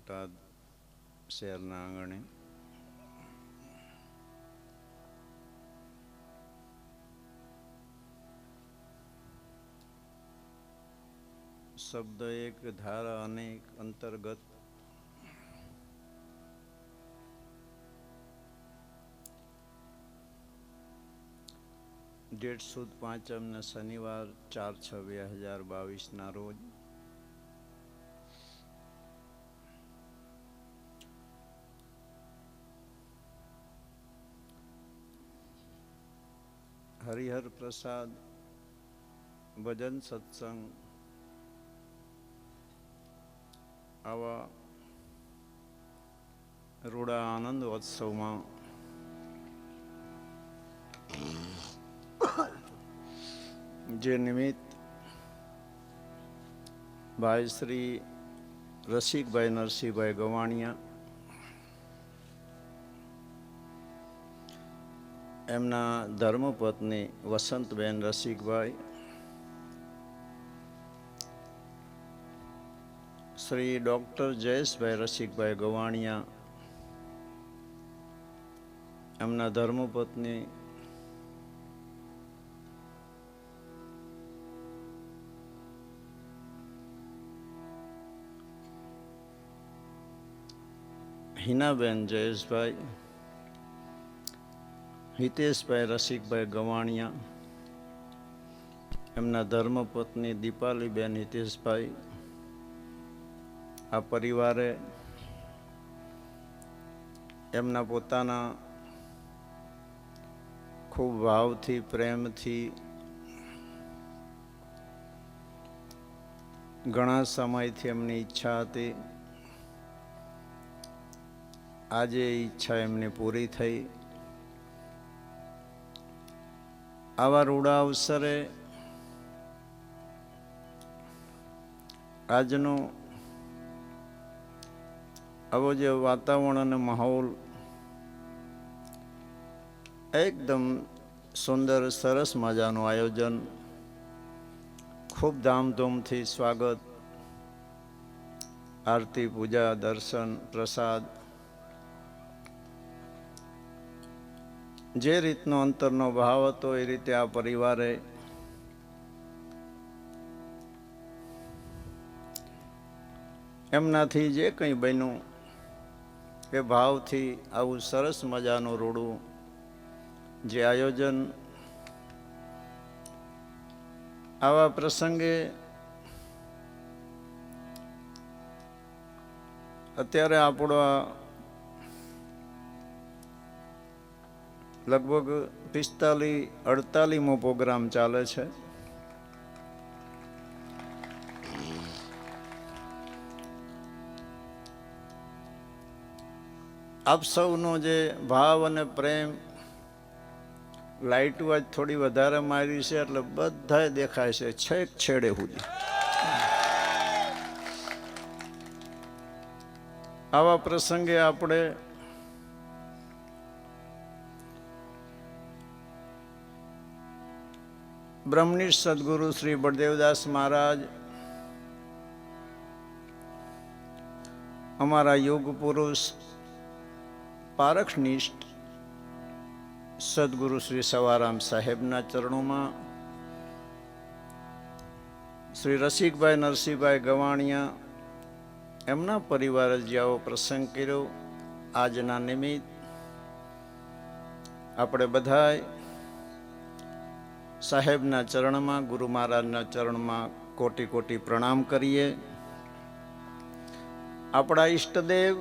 બોટાદ શહેરના આંગણે શબ્દ એક ધારા અનેક અંતર્ગત ડેટ સુદ પાંચમને શનિવાર 4/6/2022 રોજ હરિહર પ્રસાદ ભજન સત્સંગ આવા રૂડા આનંદ ઉત્સવમાં જે નિમિત્ત ભાઈ શ્રી રસિકભાઈ નરસિંહભાઈ ગવાણિયા એમના ધર્મપત્ની વસંતબેન રસિકભાઈ, શ્રી ડૉક્ટર જયેશભાઈ રસિકભાઈ ગવાણિયા એમના ધર્મપત્ની હિનાબેન જયેશભાઈ, હિતેશભાઈ રસિકભાઈ ગવાણિયા એમના ધર્મપત્ની દીપાલીબેન હિતેશભાઈ, આ પરિવારે એમના પોતાના ખૂબ ભાવથી પ્રેમથી ઘણા સમયથી એમની ઈચ્છા હતી, આજે એ ઈચ્છા એમની પૂરી થઈ. આવા રૂડા અવસરે આજનો આવો જે વાતાવરણ અને માહોલ એકદમ સુંદર સરસ મજાનું આયોજન, ખૂબ ધામધૂમથી સ્વાગત, આરતી પૂજા દર્શન પ્રસાદ, જે રીતનો અંતરનો ભાવ હતો એ રીતે આ પરિવારે એમનાથી જે કંઈ બન્યું એ ભાવથી આવું સરસ મજાનું રૂડું જે આયોજન, આવા પ્રસંગે અત્યારે આપણો લગભગ 45-48મો પ્રોગ્રામ ચાલે છે. આપ સૌનો જે ભાવ અને પ્રેમ, લાઇટો આજ થોડી વધારે મારી છે એટલે બધાય દેખાય છે છેક છેડે સુધી. આવા પ્રસંગે આપણે બ્રહ્મનિષ્ઠ સદગુરુ શ્રી બળદેવદાસ મહારાજ, અમારા યુગ પુરુષ પારખનિષ્ઠ સદગુરુ શ્રી સવારામ સાહેબના ચરણોમાં, શ્રી રસિકભાઈ નરસિંહભાઈ ગવાણિયા એમના પરિવારે જે આવો પ્રસંગ કર્યો, આજના નિમિત્ત આપણે બધાય સાહેબના ચરણમાં, ગુરુ મહારાજના ચરણમાં કોટી કોટી પ્રણામ કરીએ. આપણા ઈષ્ટદેવ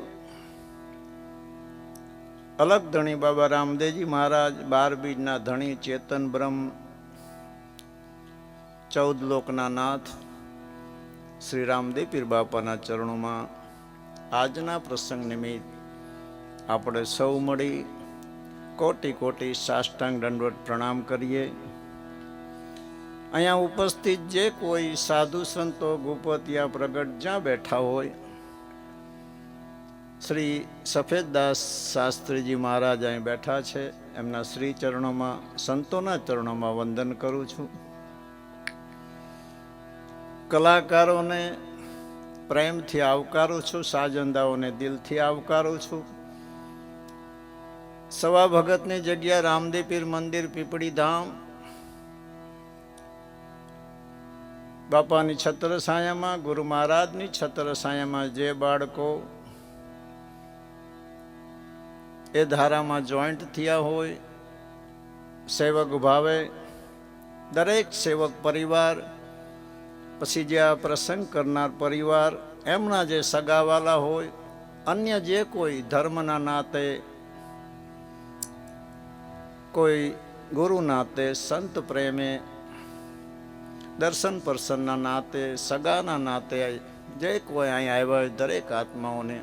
અલગ ધણી બાબા રામદેવજી મહારાજ, 12 બીજના ધણી, ચેતન બ્રહ્મ, 14 લોકના નાથ શ્રી રામદેવ પીર બાપાના ચરણોમાં આજના પ્રસંગ નિમિત્ત આપણે સૌ મળી કોટી કોટી સાષ્ટાંગ દંડવત પ્રણામ કરીએ. અહીંયા ઉપસ્થિત જે કોઈ સાધુ સંતો ગોપતિયા પ્રગટ જ્યાં બેઠા હોય, શ્રી સફેદદાસ શાસ્ત્રીજી મહારાજ અહીં બેઠા છે, એમના શ્રી ચરણોમાં, સંતોના ચરણોમાં વંદન કરું છું. કલાકારોને પ્રેમથી આવકારું છું, સાજંદાઓને દિલથી આવકારું છું. સવા ભગતની જગ્યા રામદેવ પીર મંદિર પીપળી ધામ, બાપાની છત્રછાયામાં, ગુરુ મહારાજની છત્રછાયામાં જે બાળકો એ ધારામાં જોઈન્ટ થયા હોય, સેવક ભાવે દરેક સેવક પરિવાર, પછી જે આ પ્રસંગ કરનાર પરિવાર, એમના જે સગાવાલા હોય, અન્ય જે કોઈ ધર્મના નાતે, કોઈ ગુરુ નાતે, સંત પ્રેમે, દર્શન પ્રસન્નના નાતે, સગાના નાતે જે કોઈ અહીં આવ્યા હોય દરેક આત્માઓને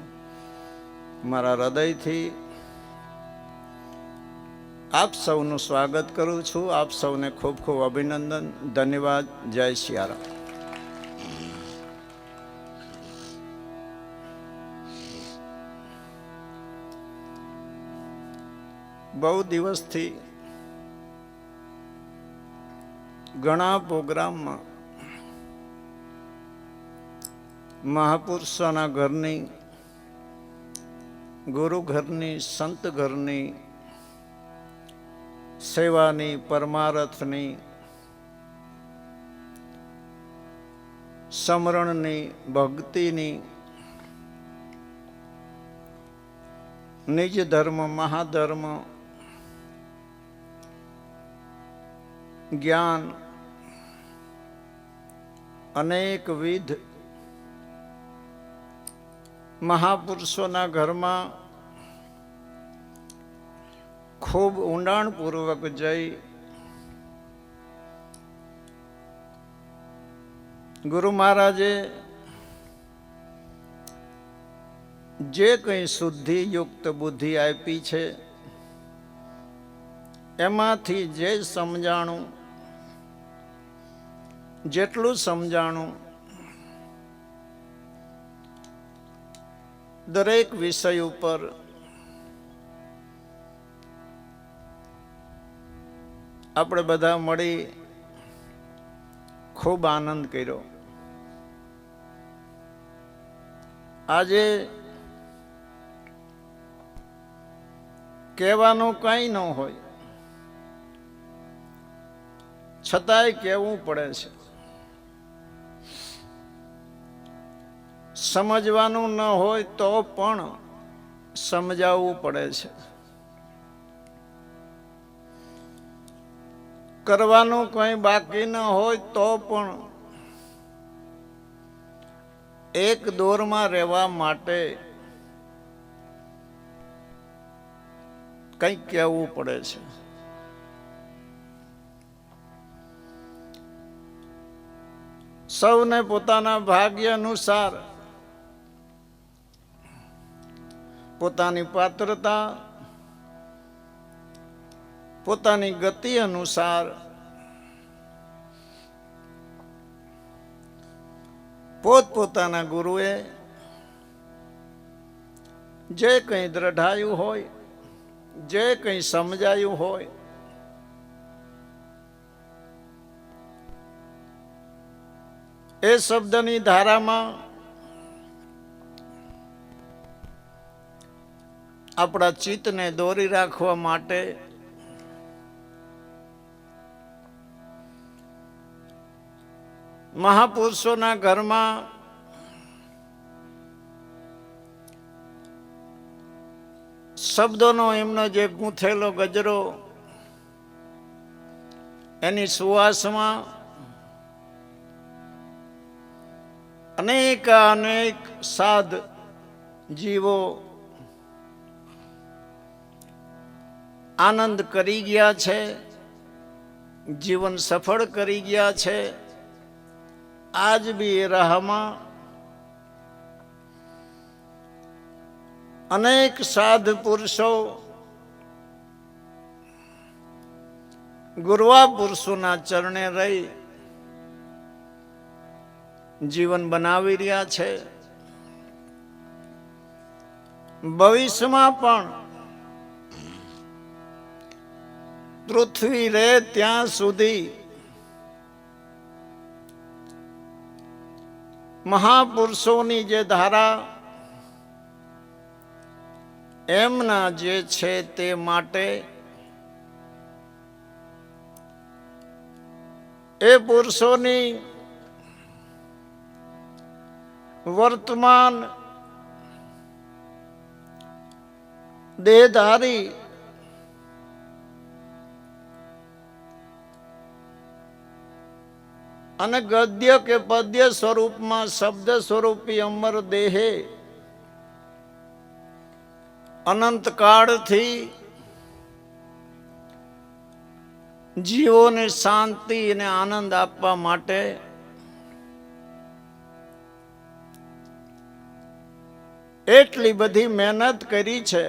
મારા હૃદયથી આપ સૌનું સ્વાગત કરું છું. આપ સૌને ખૂબ ખૂબ અભિનંદન, ધન્યવાદ. જય સિયારામ. બહુ દિવસથી ઘણા પ્રોગ્રામમાં મહાપુરુષોના ઘરની, ગુરુ ઘરની, સંત ઘરની સેવાની, પરમારથની, સમરણની, ભક્તિની, નિજ ધર્મ, મહાધર્મ, જ્ઞાન, અનેકવિધ મહાપુરુષોના ઘરમાં ખૂબ ઊંડાણપૂર્વક જઈ ગુરુ મહારાજે જે કંઈ શુદ્ધિયુક્ત બુદ્ધિ આપી છે એમાંથી જે સમજાણું, જેટલું સમજાણું, દરેક વિષય ઉપર આપણે બધા મળી ખૂબ આનંદ કર્યો. આજે કહેવાનું કંઈ ન હોય, છતાંય કહેવું પડે છે. સમજવાનું ન હોય તો પણ સમજાવવું પડે છે. કરવાનું કંઈ બાકી ન હોય તો પણ એક દોરમાં રહેવા માટે કંઈક કહેવું પડે છે. સૌને પોતાના ભાગ્ય અનુસાર, પોતાની પાત્રતા, પોતાની ગતિ અનુસાર પોતપોતાના ગુરુએ જે કંઈ દ્રઢાયું હોય, જે કંઈ સમજાયું હોય, એ શબ્દની ધારામાં આપણા ચિત્તને દોરી રાખવા માટે મહાપુરુષોના ઘરમાં શબ્દોનો એમનો જે ગૂંથેલો ગજરો, એની સુવાસમાં અનેક સાધ જીવો આનંદ કરી ગયા છે, જીવન સફળ કરી ગયા છે. આજ બી એ રાહમાં અનેક સાધ પુરુષો ગુરવા પુરુષોના ચરણે રહી જીવન બનાવી રહ્યા છે. ભવિષ્યમાં પણ પૃથ્વી રહે ત્યાં સુધી મહાપુરુષોની જે ધારા એમના જે છે તે માટે એ પુરુષોની વર્તમાન દેહધારી અને ગદ્ય કે પદ્ય સ્વરૂપમાં શબ્દ સ્વરૂપી અમર દેહે અનંત કાળથી જીવોને શાંતિ અને આનંદ આપવા માટે એટલી બધી મહેનત કરી છે,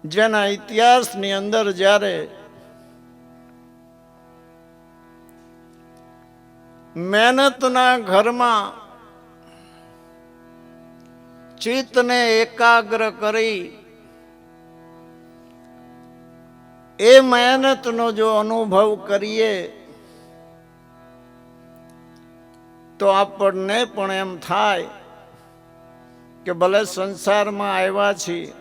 જેના ઇતિહાસની અંદર જ્યારે મહેનતના ઘરમાં ચિત્તને એકાગ્ર કરી એ મહેનતનો જો અનુભવ કરીએ તો આપણને પણ એમ થાય કે ભલે સંસારમાં આવ્યા છીએ,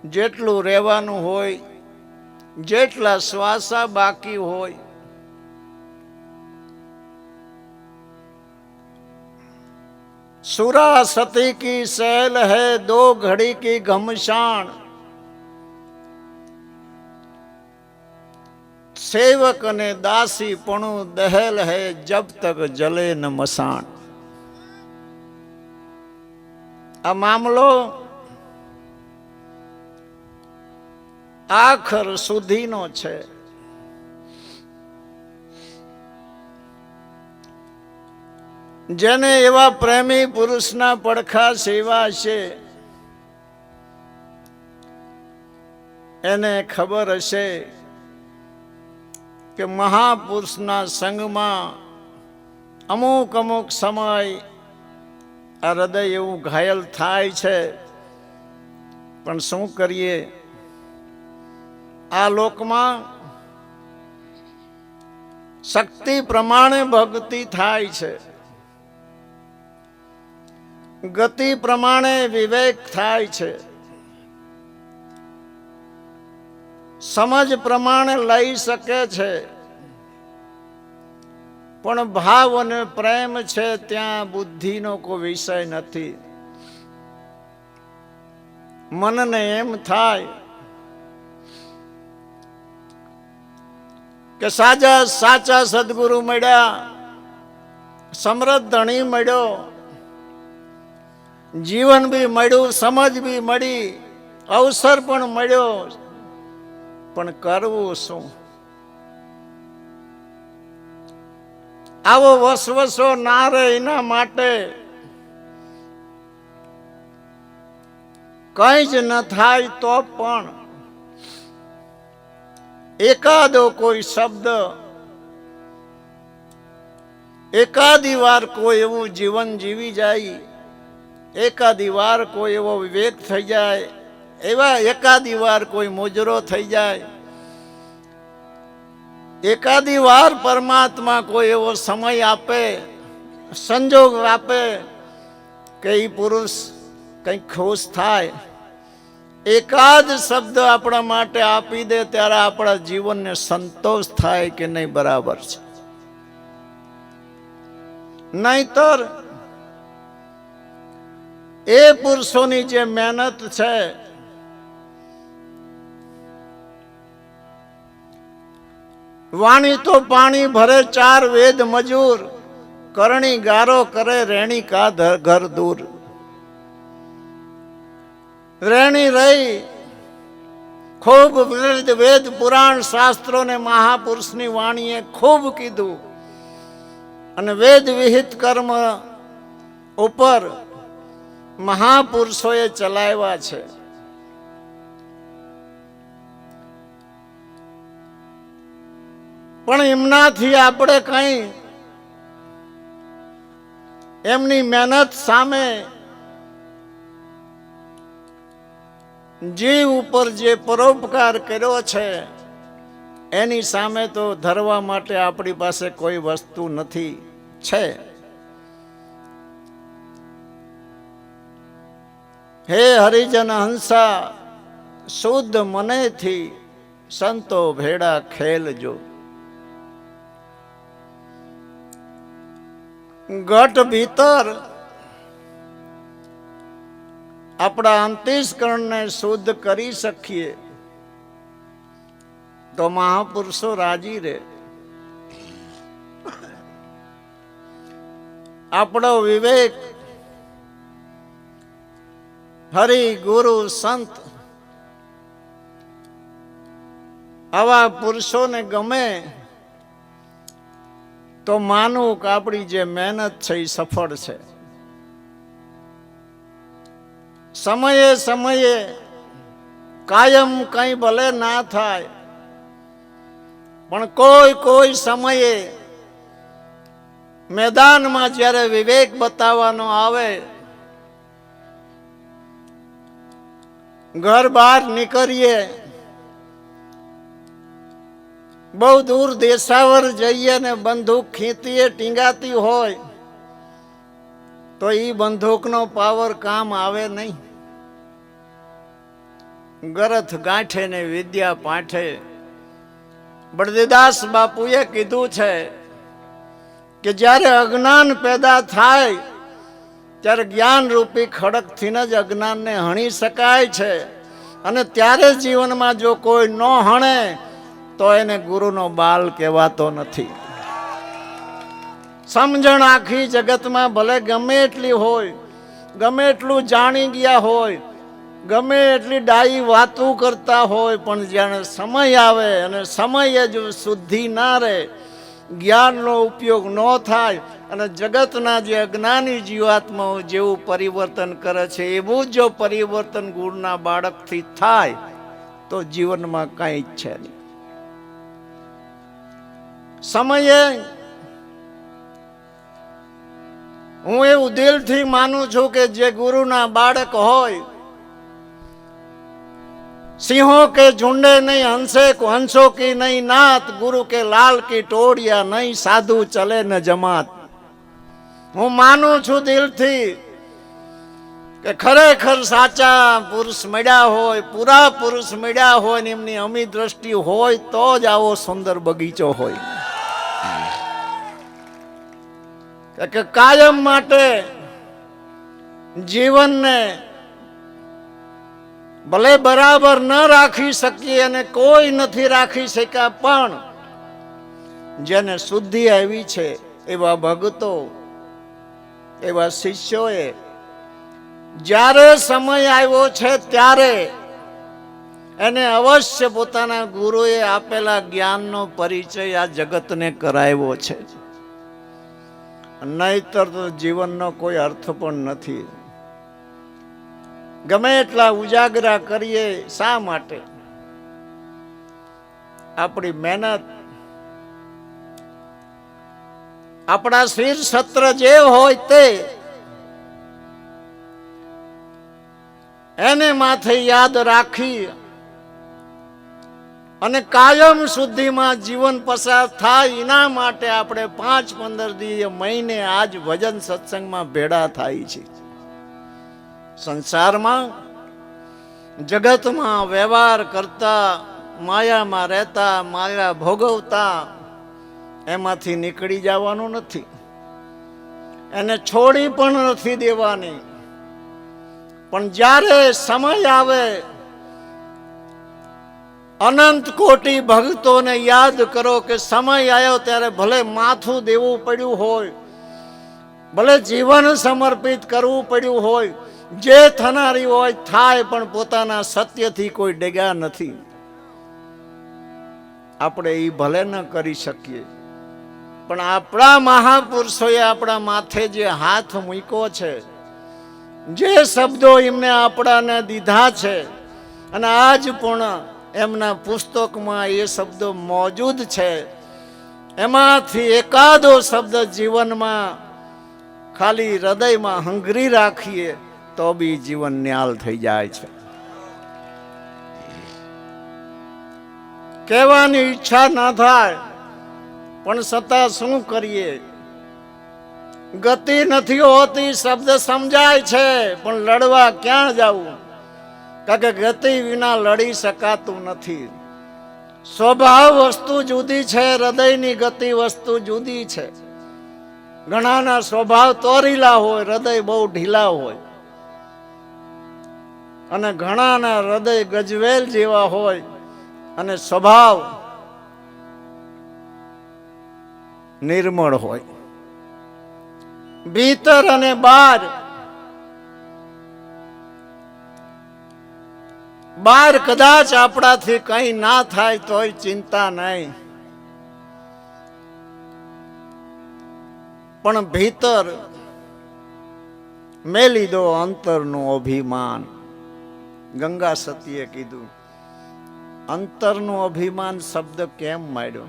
જેટલું રહેવાનું હોય, જેટલા શ્વાસા બાકી હોય, सुरा सती की सहल है दो घड़ी की घमशान, सेवक ने दासी पणु दहल है जब तक जले न मसान। आ मामलो आखर सुधीनो छे। જેને એવા પ્રેમી પુરુષના પડખા સેવા છે એને ખબર હશે કે મહાપુરુષના સંગમાં અમુક અમુક સમય આ હૃદય એવું ઘાયલ થાય છે, પણ શું કરીએ, આ લોકમાં શક્તિ પ્રમાણે ભક્તિ થાય છે, ગતિ પ્રમાણે વિવેક થાય છે, સમજ પ્રમાણે લઈ શકે છે, પણ ભાવ અને પ્રેમ છે ત્યાં બુદ્ધિનો કોઈ વિષય નથી. મનને એમ થાય કે સાચા સદગુરુ મળ્યા, સમૃદ્ધ ધણી મળ્યો, જીવન બી મળ્યું, સમજ બી મળી, અવસર પણ મળ્યો, પણ કરવું શું? આવો વસવસો ના રહે એના માટે કઈ જ ન થાય તો પણ એકાદો કોઈ શબ્દ, એકાદી વાર કોઈ એવું જીવન જીવી જાય, એકાદી વાર કોઈ એવો વિવેક થઈ જાય, એવા એકાદી વાર કોઈ મુજરો થઈ જાય, એકાદી વાર પરમાત્મા કોઈ એવો સમય આપે, સંજોગ આપે કે એ પુરુષ કંઈક ખુશ થાય, એકાદ શબ્દ આપણા માટે આપી દે ત્યારે આપણા જીવનને સંતોષ થાય કે નહીં, બરાબર છે. નહીતર એ પુરુષોની જે મહેનત છે વાણી તો પાણી ભરે ચાર વેદ મજૂર, કરણી ગારો કરે રેણી કા ઘર દૂર. રેણી રહી ખૂબ વેદ પુરાણ શાસ્ત્રો ને મહાપુરુષની વાણીએ ખૂબ કીધું, અને વેદ વિહિત કર્મ ઉપર મહાપુરુષોએ ચલાવ્યા છે. પણ એમનાથી આપણે કઈ એમની મહેનત સામે જીવ ઉપર જે પરોપકાર કર્યો છે એની સામે તો ધરવા માટે આપણી પાસે કોઈ વસ્તુ નથી. છે હે હરિજન હંસા શુદ્ધ મનેથી સંતો ભેડા ખેલજો. ઘટ ભીતર આપણા અંતઃકરણને શુદ્ધ કરી શકીએ તો મહાપુરુષો રાજી રહે. આપણો વિવેક હરિ ગુરુ સંત આવા પુરુષોને ગમે તો માનવું કે આપણી જે મહેનત છે એ સફળ છે. સમયે સમયે કાયમ કંઈ ભલે ના થાય પણ કોઈ સમયે મેદાનમાં જ્યારે વિવેક બતાવવાનો આવે, ઘર બહાર નીકળીએ, બહુ દૂર દેશાવર જઈએ ને બંદૂક ખીંચીએ ટીંગાતી હોય તો એ બંદૂકનો પાવર કામ આવે નહીં. ગરથ ગાંઠે ને વિદ્યા પાઠે. બળદેવદાસ બાપુએ કીધું છે કે જ્યારે અજ્ઞાન પેદા થાય ત્યારે જ્ઞાન રૂપી ખડકથી જ અજ્ઞાનને હણી શકાય છે. અને ત્યારે જીવનમાં જો કોઈ ન હણે તો એને ગુરુનો બાલ કહેવાતો નથી. સમજણ આખી જગતમાં ભલે ગમે એટલી હોય, ગમે એટલું જાણી ગયા હોય, ગમે એટલી ડાઈ વાતો કરતા હોય, પણ જ્યારે સમય આવે અને સમયે જો શુદ્ધિ ના રહે, જ્ઞાનનો ઉપયોગ ન થાય અને જગતના જે અજ્ઞાની જીવાત્માઓ જેવું પરિવર્તન કરે છે એવું જો પરિવર્તન ગુણના બાળકથી થાય તો જીવનમાં કંઈ જ છે નહીં. સમયે હું એવું દિલથી માનું છું કે જે ગુરુના બાળક હોય, સિંહો કે ઝુંડે નહીં, હંસો की नहीं नात, गुरु के लाल की टोड़िया नहीं, साधु चले न जमात. હું માનું છું દિલથી કે ખરેખર સાચા પુરુષ મળ્યા હોય, પૂરા પુરુષ મળ્યા હોય ને એમની અમી દ્રષ્ટિ હોય તો જ આવો સુંદર બગીચો હોય. કે કાયમ માટે જીવનને ભલે બરાબર ન રાખી શકીએ અને કોઈ નથી રાખી શક્યા, પણ જેને શુદ્ધિ આવી છે એવા ભક્તો, એવા શિષ્યોએ જ્યારે સમય આવ્યો છે ત્યારે એને અવશ્ય પોતાના ગુરુએ આપેલા જ્ઞાનનો પરિચય આ જગતને કરાવ્યો છે. નહીતર તો જીવનનો કોઈ અર્થ પણ નથી. ગમે એટલા ઉજાગરા કરીએ શા માટે? આપણી મહેનત, આપણા શીર સત્ર જે હોય તે એને માથે યાદ રાખી અને કાયમ સુધીમાં જીવન પસાર થાય એના માટે આપણે 5-15 દિવસ મહિને આજ ભજન સત્સંગમાં ભેળા થાય છે. સંસારમાં જગતમાં વ્યવહાર કરતા, માયામાં રહેતા, માયા ભોગવતા એમાંથી નીકળી જવાનું નથી, એને છોડી પણ નથી દેવાની. પણ જ્યારે સમય આવે, અનંત કોટી ભક્તોને યાદ કરો કે સમય આવ્યો ત્યારે ભલે માથું દેવું પડ્યું હોય, ભલે જીવન સમર્પિત કરવું પડ્યું હોય, જે થનારી હોય થાય, પણ પોતાના સત્યથી કોઈ ડેગા નથી. આપણે એ ભલે ન કરી શકીએ, પણ આપણા મહાપુરુષોએ આપણા માથે જે હાથ મૂક્યો છે, જે શબ્દો એમને આપણાને દીધા છે, અને આજ પણ એમના પુસ્તકમાં એ શબ્દો મોજૂદ છે, એમાંથી એકાદો શબ્દ જીવનમાં ખાલી હૃદયમાં હંગરી રાખીએ તો બી જીવન ન્યાલ થઈ જાય છે. કહેવાની ઈચ્છા ના થાય, પણ છતાં શું કરીએ? ગતિ નથી હોતી, શબ્દ સમજાય છે, પણ લડવા ક્યાં જવું? કારણ કે ગતિ વિના લડી શકાતું નથી. સ્વભાવ વસ્તુ જુદી છે, હૃદયની ગતિ વસ્તુ જુદી છે. ઘણાના સ્વભાવ તોરીલા હોય, હૃદય બહુ ઢીલા હોય, અને ઘણાના હૃદય ગજવેલ જેવા હોય અને સ્વભાવ નિર્મળ હોય. ભીતર અને બહાર, બહાર કદાચ આપણાથી કઈ ના થાય તોય ચિંતા નહીં, પણ ભીતર મેલી દો અંતરનું અભિમાન. ગંગા સતીએ કીધું, અંતરનું અભિમાન શબ્દ કેમ માંડ્યો?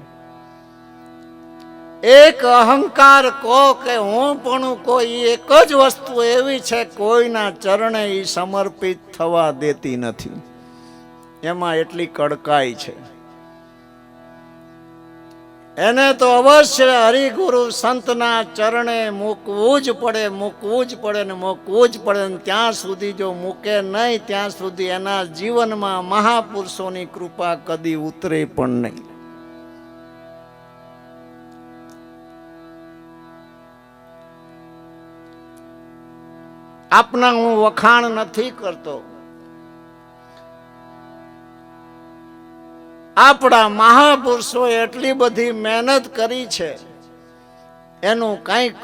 એક અહંકાર કહો કે હું પણ કોઈ એક જ વસ્તુ એવી છે, કોઈના ચરણે ઈ સમર્પિત થવા દેતી નથી. એમાં એટલી કડકાઈ છે. એને તો અવશ્ય હરિગુરુ સંતના ચરણે મૂકવું જ પડે, મૂકવું જ પડે ને મૂકવું જ પડે. ત્યાં સુધી જો મૂકે નહીં, ત્યાં સુધી એના જીવનમાં મહાપુરુષોની કૃપા કદી ઉતરે પણ નહીં. આપના હું વખાણ નથી કરતો, આપણા મહાપુરુષો એટલી બધી મહેનત કરી છે, એનું કંઈક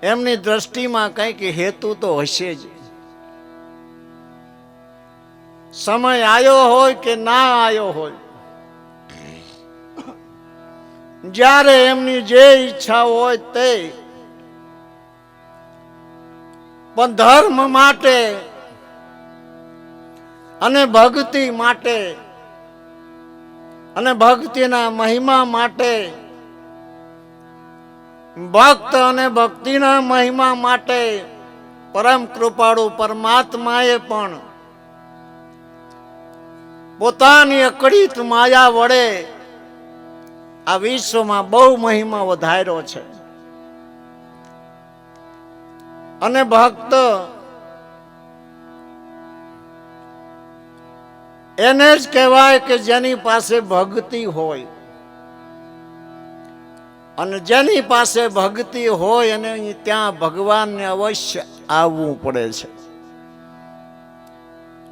એમની દ્રષ્ટિમાં કંઈક હેતુ તો હશે જ. સમય આવ્યો હોય કે ના આવ્યો હોય, જ્યારે એમની જે ઈચ્છા હોય તે, પણ ધર્મ માટે અને ભક્તિ માટે અને ભક્તિના મહિમા માટે, ભક્ત અને ભક્તિના મહિમા માટે પરમ કૃપાળુ પરમાત્માએ પણ પોતાની અકળિત માયા વડે આ વિશ્વમાં બહુ મહિમા વધાર્યો છે. અને ભક્ત એને જ કહેવાય કે જેની પાસે ભક્તિ હોય, અને જેની પાસે ભક્તિ હોય અને ત્યાં ભગવાનને અવશ્ય આવવું પડે છે.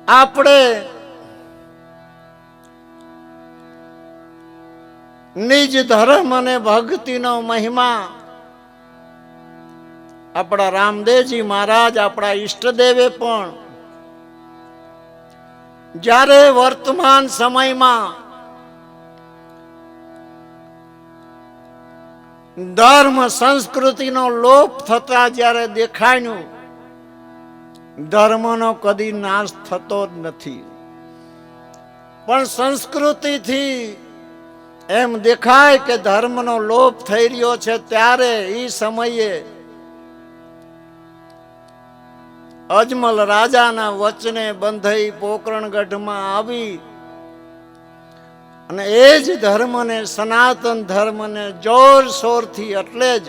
આપણે નિજ ધર્મ અને ભક્તિનો મહિમા આપણા રામદેવજી મહારાજ, આપણા ઈષ્ટદેવે પણ જ્યારે વર્તમાન સમયમાં ધર્મ સંસ્કૃતિનો લોપ થતા જ્યારે દેખાયું, ધર્મનો કદી નાશ થતો જ નથી, પણ સંસ્કૃતિથી એમ દેખાય કે ધર્મનો લોપ થઈ રહ્યો છે. ત્યારે એ સમયે અજમલ રાજાના વચને બંધાઈ પોકરણગઢમાં આવી અને એ જ ધર્મને, સનાતન ધર્મને જોરશોરથી, એટલે જ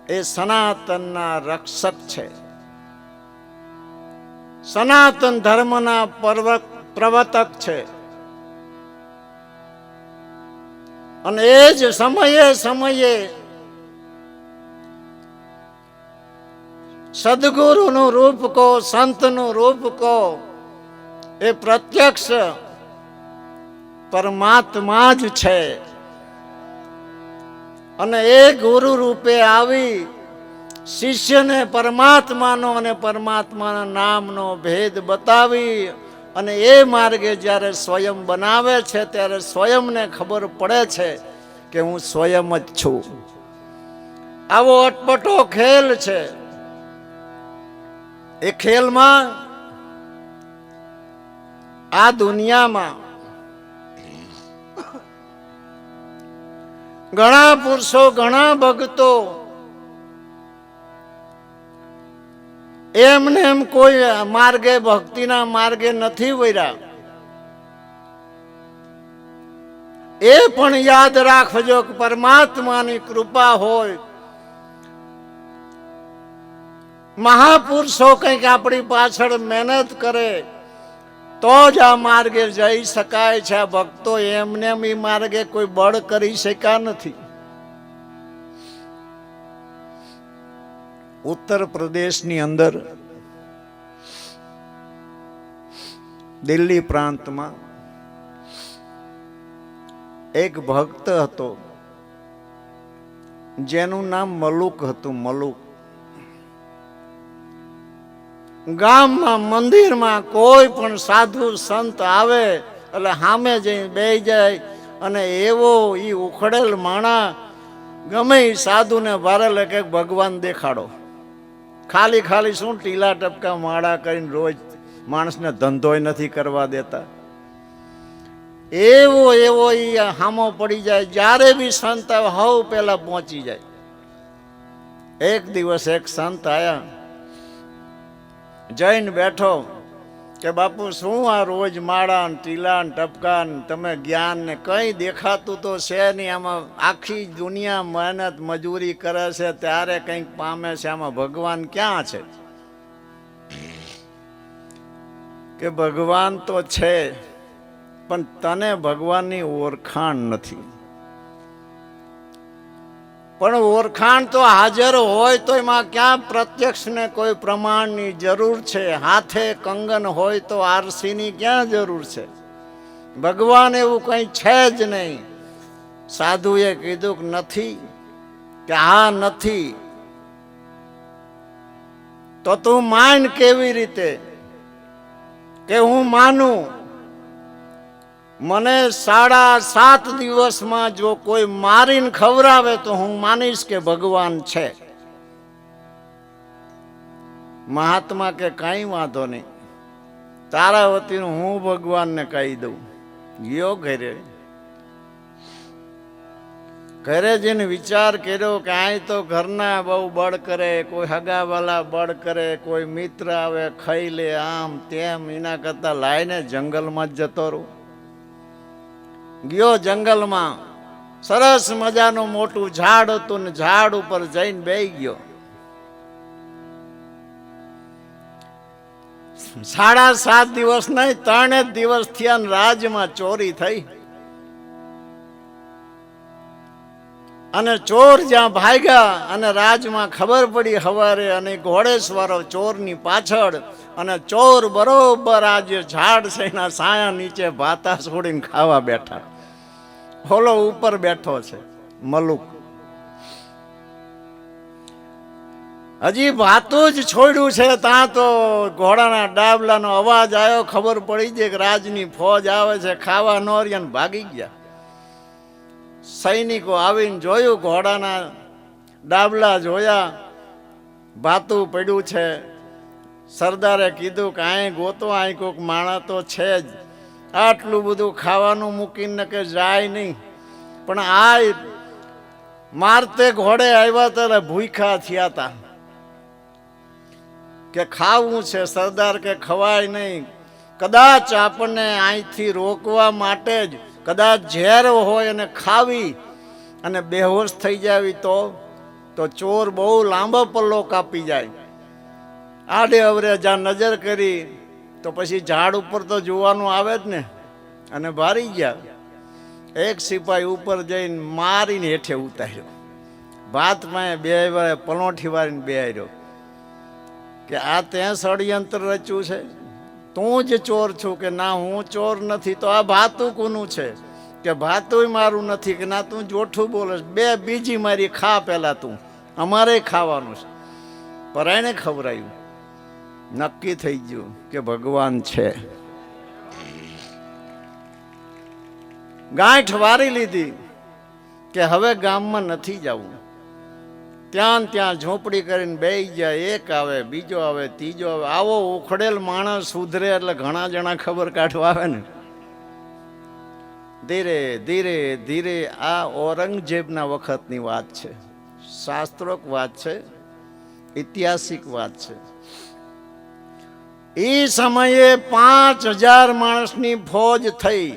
એ સનાતનના રક્ષક છે, સનાતન ધર્મના પ્રવર્તક છે. અને એ જ સમયે સદગુરુનું રૂપ કો, સંતનું રૂપ કો, એ પ્રત્યક્ષ પરમાત્મા જ છે. અને એ ગુરુ રૂપે આવી શિષ્યને પરમાત્માનો અને પરમાત્માના નામનો ભેદ બતાવી અને એ માર્ગે જ્યારે સ્વયં બનાવે છે, ત્યારે સ્વયંને ખબર પડે છે કે હું સ્વયં જ છું. આવો અટપટો ખેલ છે. એ ખેલમાં આ દુનિયામાં ઘણા પુરુષો, ઘણા ભક્તો એમને એમ કોઈ માર્ગે, ભક્તિના માર્ગે નથી વર્યા, એ પણ યાદ રાખજો કે પરમાત્માની કૃપા હોય, મહાપુરુષો કંઈક આપણી પાછળ મહેનત કરે તો જ આ માર્ગે જઈ શકાય છે. આ ભક્તો એમને એ માર્ગે કોઈ બળ કરી શક્યા નથી. ઉત્તર પ્રદેશની અંદર દિલ્હી પ્રાંતમાં એક ભક્ત હતો જેનું નામ મલુક હતું. મલુક ગામમાં મંદિરમાં કોઈ પણ સાધુ સંત આવે એટલે સામે જઈ બેસી જાય અને એવો ઈ ઉખડેલ માણા ગમે એ સાધુને ભારેલે કે ભગવાન દેખાડો. ખાલી ખાલી શું ટીલા ટપકા માળા કરીને રોજ માણસને ધંધોય નથી કરવા દેતા. એવો એવો ઈ હામો પડી જાય. જ્યારે બી સંત આવે હવ પેલા પહોંચી જાય. એક દિવસ એક સંત આયા, જઈને બેઠો કે બાપુ શું આ રોજ માળા ને ટીલા ને ટપકા ને તમે જ્ઞાન ને કઈ દેખાતું તો છે નહીં. આમાં આખી દુનિયા મહેનત મજૂરી કરે છે ત્યારે કંઈક પામે છે, આમાં ભગવાન ક્યાં છે? કે ભગવાન તો છે પણ તને ભગવાનની ઓળખાણ નથી. પણ ઓળખાણ તો હાજર હોય તો એમાં ક્યાં પ્રત્યક્ષ ને કોઈ પ્રમાણની જરૂર છે? હાથે કંગન હોય તો આરસીની ક્યાં જરૂર છે? ભગવાન એવું કંઈ છે જ નહીં. સાધુએ કીધું કે નથી, કે હા નથી. તો તું માન કેવી રીતે? કે હું માનું, મને 7.5 દિવસમાં જો કોઈ મારીને ખવડાવે તો હું માનીશ કે ભગવાન છે. મહાત્મા કે કઈ વાંધો નહીં, તારા વતીનું હું ભગવાનને કહી દઉં. ગયો ઘરે જઈને વિચાર કર્યો કે આ તો ઘરના બહુ બળ કરે, કોઈ હગાવાલા બળ કરે, કોઈ મિત્ર આવે ખાઈ લે, આમ તેમ. એના કરતા લાઈને જંગલમાં જ જતો રહું. ગયો જંગલમાં. સરસ મજાનું મોટું ઝાડ હતું ને ઝાડ ઉપર જઈને બેસી ગયો. 7.5 દિવસ નહીં, 3 દિવસ થયા ને રાજમાં ચોરી થઈ. અને ચોર જ્યાં ભાગ્યા અને રાજમાં ખબર પડી હવારે, અને ઘોડેસવારો ચોરની પાછળ, અને ચોર બરોબર આ જે ઝાડ છે એના સાયા નીચે ભાતા છોડીને ખાવા બેઠા. હોલો ઉપર બેઠો છે મલુક. હજી ભાતું જ છોડ્યું છે ત્યાં તો ઘોડાના ડાબલાનો અવાજ આવ્યો. ખબર પડી જાય કે રાજની ફોજ આવે છે, ખાવા ન રહ્યા, ભાગી ગયા. સૈનિકો આવીને જોયું, ઘોડાના ડાબલા જોયા, ભાતું પડ્યું છે. સરદારે કીધું કે અહીં ગોતો, અહીં કોઈક માણસ તો છે જ. આટલું બધું ખાવાનું મૂકીને કે જાય નહીં. પણ આ મારતે ઘોડે આવ્યા ત્યારે ભૂખ્યા થયા હતા કે ખાવું છે. સરદાર કે ખવાય નહીં. કદાચ આપણને અહીંથી રોકવા માટે જ કદાચ ઝેર હોય અને ખાવી અને બેહોશ થઈ જાવી તો ચોર બહુ લાંબો પલ્લો કાપી જાય. આડે અવરે જ્યાં નજર કરી તો પછી ઝાડ ઉપર તો જોવાનું આવે જ ને. અને ભારી ગયા. એક સિપાહી ઉપર જઈને મારીને હેઠે ઉતાર્યો. ભાત માં બે પલોઠી વાળીને બેહાર્યો કે આ ત્યાં ષડયંત્ર રચ્યું છે, તું જ ચોર છું? કે ના, હું ચોર નથી. તો આ ભાતું કોનું છે? કે ભાતું મારું નથી. કે ના, તું જોઠું બોલે. બીજી મારી ખા પેલા, તું અમારે ખાવાનું છે. પર એને ખવડાયું. નક્કી થઈ ગયું કે ભગવાન છે. ગાંઠ વારી લીધી કે હવે ગામમાં નથી જવું. ત્યાં ઝોપડી કરીને બેસી જાય. એક આવે, બીજો આવે, ત્રીજો આવે. આવો ઉખડેલ માણસ સુધરે એટલે ઘણા જણા ખબર કાઢવા આવે ને. ધીરે ધીરે ધીરે. આ ઔરંગઝેબના વખતની વાત છે, શાસ્ત્રોક વાત છે, ઐતિહાસિક વાત છે. એ સમયે 5000 માણસની ફોજ થઈ.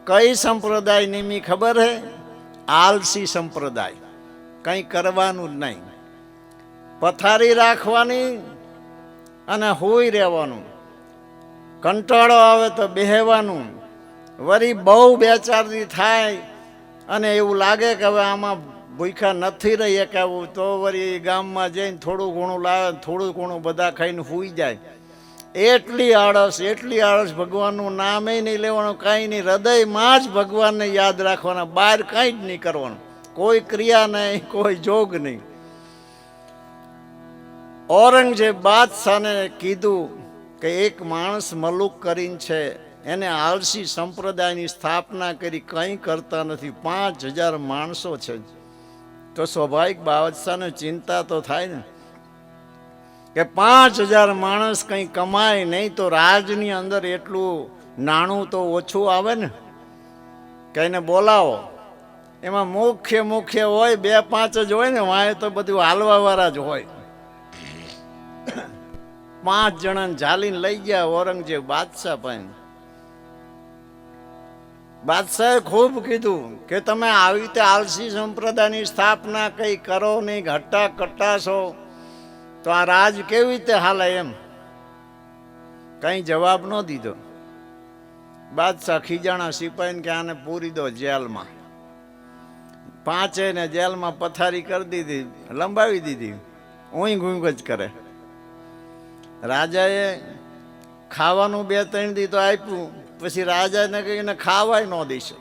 કઈ સંપ્રદાય નિમી ખબર હે? આલસી સંપ્રદાય. કંઈ કરવાનું જ નહીં, પથારી રાખવાની અને હોઈ રહેવાનું. કંટાળો આવે તો બેહવાનું. વળી બહુ બેચારી થાય અને એવું લાગે કે હવે આમાં ભૂખ્યા નથી રહી એકાવું, તો વળી ગામમાં જઈને થોડું ઘણું લાવે, થોડું ઘણું બધા ખાઈને સૂઈ જાય. એટલી આળસ, ભગવાનનું નામે નહીં લેવાનું, કાંઈ નહીં, હૃદયમાં જ ભગવાનને યાદ રાખવાના, બહાર કાંઈ જ નહીં કરવાનું, કોઈ ક્રિયા નહીં, કોઈ જોગ નહીં. ઔરંગઝેબ બાદશાહને કીધું કે એક માણસ મલુક કરીને છે, એને આળસી સંપ્રદાયની સ્થાપના કરી, કંઈ કરતા નથી, 5000 માણસો છે. તો સ્વાભાવિક બાદશાહને ચિંતા તો થાય ને કે 5000 માણસ કંઈ કમાય નહીં તો રાજની અંદર એટલું નાણું તો ઓછું આવે ને. કે એને બોલાવો, એમાં મુખ્ય હોય 2-5 જ હોય ને, વાંહે તો બધું હાલવા વાળા જ હોય. 5 જણાને ઝાલીને લઈ ગયા ઔરંગઝેબ બાદશાહ પાસે. બાદશાહે ખૂબ કીધું કે તમે આવી રીતે આલસી સંપ્રદાયની સ્થાપના કઈ કરો નહીં, ઘટ્ટા કટ્ટા છો, તો આ રાજ કેવી રીતે હાલે? એમ કઈ જવાબ ન દીધો. બાદશાહ ખીજાણા સિપાહીને કે આને પૂરી દો જેલમાં. 5 ને જેલમાં પથારી કરી દીધી, લંબાવી દીધી, ઊંઘ જ કરે. રાજાએ ખાવાનું 2-3 દી તો આપ્યું, પછી રાજાને કહીને ખાવાય ન દેશે.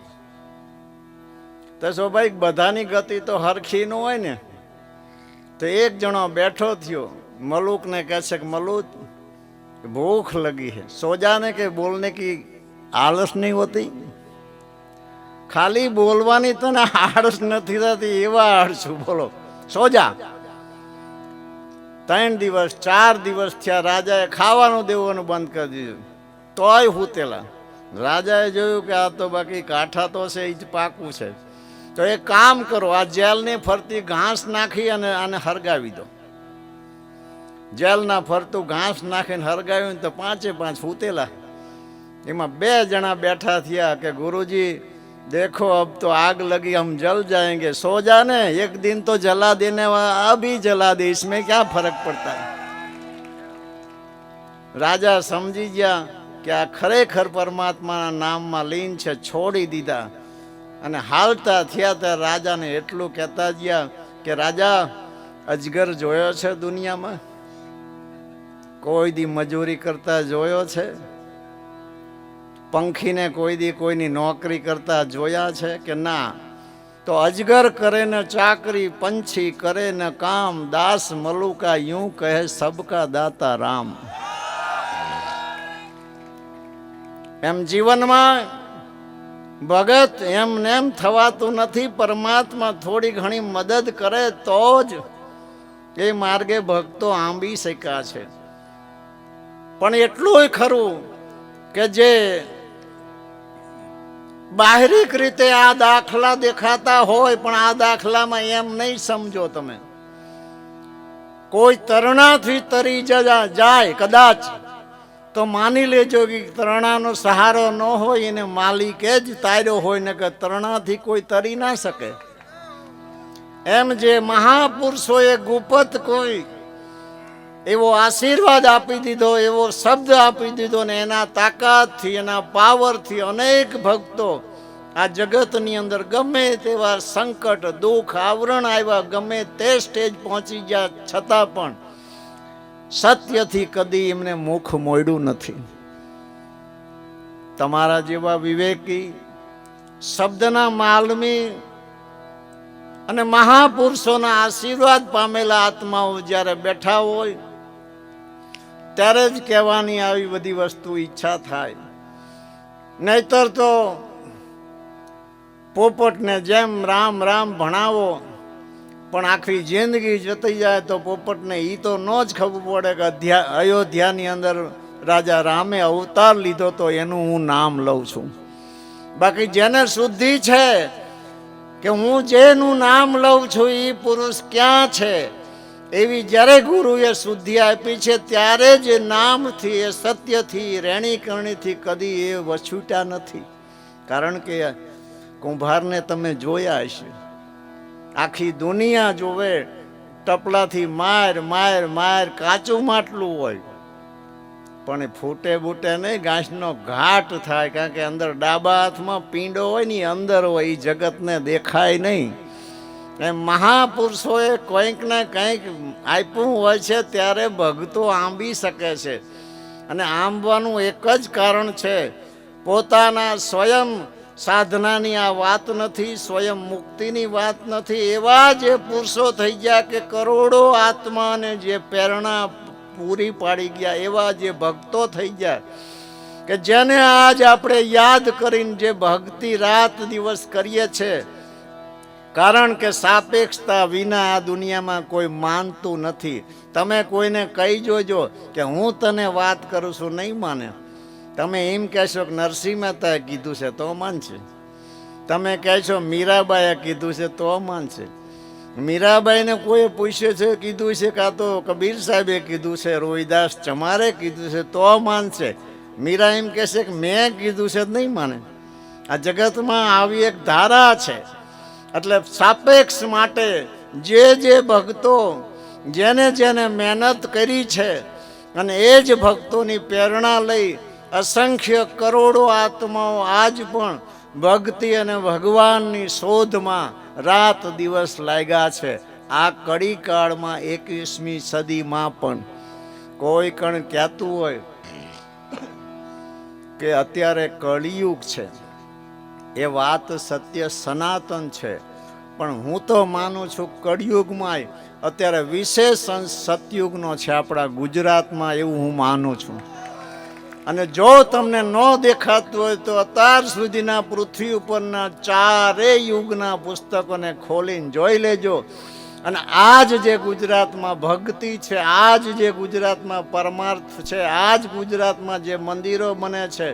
તો સ્વાભાવિક બધાની ગતિ તો હરખી ન હોય ને. તો એક જણો બેઠો થયો, મલુકને કહે છે કે મલુક ભૂખ લગી है, सो जाने के बोलने की आलस नहीं होती? ખાલી બોલવાની તને આળસ નથી થતી, એવા આળસુ બોલો, સો જા. 3 દિવસ 4 દિવસ થયા, રાજાએ ખાવાનું દેવાનું બંધ કરી દીધું, તોય હુતેલા. રાજાએ જોયું કે આ તો બાકી કાંઠા તો છે, એ જ પાકું છે. તો એક કામ કરો, આ જેલની ફરતી ઘાસ નાખી અને આને હરગાવી દો. જેલના ફરતું ઘાસ નાખીને હરગાવ્યું તો 5 હુતેલા. એમાં 2 જણા બેઠા થયા કે ગુરુજી देखो अब तो आग लगी, हम जल जाएंगे, सो जाने, एक दिन तो जला देने वाला अभी जला दे, इसमें क्या फर्क पड़ता है? राजा समझी गया કે આ ખરેખર પરમાત્માના નામમાં લીન છે, છોડી દીધા. અને હાલતા થયા ત્યારે રાજાને એટલું કહેતા ગયા કે રાજા, અજગર જોયો છે દુનિયામાં? કોઈ દી મજૂરી કરતા જોયો છે? પંખીને કોઈ દી કોઈની નોકરી કરતા જોયા છે કે ના? તો અજગર કરે ને ચાકરી, પંછી કરે ને કામ, દાસ મલુકા यूं કહે સબકા દાતા રામ. એમ જીવનમાં ભગત એમને એમ થવાતું નથી. પરમાત્મા થોડી ઘણી મદદ કરે તો જ એ માર્ગે ભક્તો આંબી શક્યા છે. પણ એટલું ખરું કે જે બાહરિક રીતે આ દાખલા દેખાતા હોય, પણ આ દાખલામાં એમ નહીં સમજો તમે. કોઈ તરણાથી તરી જાય કદાચ, તો માની લેજો કે તરણાનો સહારો ન હોય, એને માલિકે જ તાર્યો હોય, ને કે તરણાથી કોઈ તરી ના શકે. એમ જે મહાપુરુષોએ ગુપત કોઈ એવો આશીર્વાદ આપી દીધો, એવો શબ્દ આપી દીધો, ને એના તાકાતથી, એના પાવરથી અનેક ભક્તો આ જગતની અંદર ગમે તેવા સંકટ, દુઃખ, આવરણ આવ્યા, ગમે તે સ્ટેજ પહોંચી ગયા, છતાં પણ સત્યથી કદી એમને મુખ મોડ્યું નથી. તમારા જેવા વિવેકી, શબ્દના માલમી અને મહાપુરુષોના આશીર્વાદ પામેલા આત્માઓ જ્યારે બેઠા હોય ત્યારે જ કહેવાની આવી બધી વસ્તુ ઈચ્છા થાય. નહીતર તો પોપટને જેમ રામ રામ ભણાવો, પણ આખી જિંદગી જતી જાય તો પોપટને એ તો ન જ ખબર પડે કે અયોધ્યાની અંદર રાજા રામે અવતાર લીધો તો એનું હું નામ લઉં છું. બાકી જેને શુદ્ધિ છે કે હું જેનું નામ લઉં છું એ પુરુષ ક્યાં છે, એવી જ્યારે ગુરુએ શુદ્ધિ આપી છે ત્યારે જ નામથી, એ સત્યથી, રેણી કરણીથી કદી એ વછૂટ્યા નથી. કારણ કે કુંભારને તમે જોયા હશે, આખી દુનિયા જોવે, ટપલાથી માર માર માર કાચું માટલું હોય પણ એ ફૂટે બૂટે નહીં, ઘાસનો ઘાટ થાય, કારણ કે અંદર ડાબા હાથમાં પીંડો હોય ને અંદર હોય, એ જગતને દેખાય નહીં. એ મહાપુરુષોએ કંઈક ને કંઈક આપ્યું હોય છે ત્યારે ભક્તો આંબી શકે છે. અને આંબવાનું એક જ કારણ છે, પોતાના સ્વયં સાધનાની આ વાત નથી, સ્વયં મુક્તિની વાત નથી. એવા જે પુરુષો થઈ ગયા કે કરોડો આત્માને જે પ્રેરણા પૂરી પાડી ગયા, એવા જે ભક્તો થઈ ગયા કે જેને આજ આપણે યાદ કરીને જે ભક્તિ રાત દિવસ કરીએ છે. કારણ કે સાપેક્ષતા વિના આ દુનિયામાં કોઈ માનતું નથી. તમે કોઈને કહી જોજો કે હું તને વાત કરું છું, નહીં માને. તમે એમ કહેશો કે નરસિંહ મહેતાએ કીધું છે તો માનશે. તમે કહેશો મીરાબાઈએ કીધું છે તો માનશે. મીરાબાઈને કોઈ પૂછ્યું છે કીધું છે, કાં તો કબીર સાહેબે કીધું છે, રોહિદાસ ચમારે કીધું છે તો માનશે. મીરા એમ કહેશે કે મેં કીધું છે નહીં માને. આ જગતમાં આવી એક ધારા છે. એટલે સાપેક્ષ માટે જે ભક્તો જેને જેને મહેનત કરી છે અને એ જ ભક્તોની પ્રેરણા લઈ અસંખ્ય કરોડો આત્માઓ આજ પણ ભક્તિ અને ભગવાનની શોધમાં રાત દિવસ લાગ્યા છે. આ કડી કાળમાં 21મી સદીમાં પણ કોઈ કણ કહેતું હોય કે અત્યારે કળિયુગ છે, એ વાત સત્ય સનાતન છે. પણ હું તો માનું છું કળિયુગમાં અત્યારે વિશેષ અંશ સતયુગનો છે આપણા ગુજરાતમાં, એવું હું માનું છું. અને જો તમને ન દેખાતું હોય તો અત્યાર સુધીના પૃથ્વી ઉપરના 4 યુગના પુસ્તકોને ખોલીને જોઈ લેજો. અને આજ જે ગુજરાતમાં ભક્તિ છે, આજ જે ગુજરાતમાં પરમાર્થ છે, આજ ગુજરાતમાં જે મંદિરો બને છે,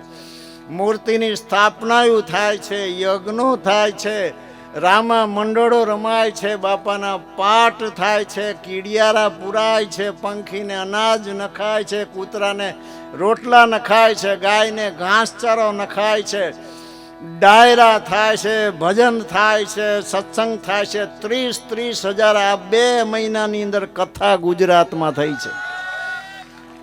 મૂર્તિની સ્થાપનાઓ થાય છે, યજ્ઞો થાય છે, રામા મંડળો રમાય છે, બાપાના પાઠ થાય છે, કીડિયારા પુરાય છે, પંખીને અનાજ નખાય છે, કૂતરાને રોટલા નખાય છે, ગાયને ઘાસચારો નખાય છે, ડાયરા થાય છે, ભજન થાય છે, સત્સંગ થાય છે. 30,000 આ 2 મહિનાની અંદર કથા ગુજરાતમાં થઈ છે.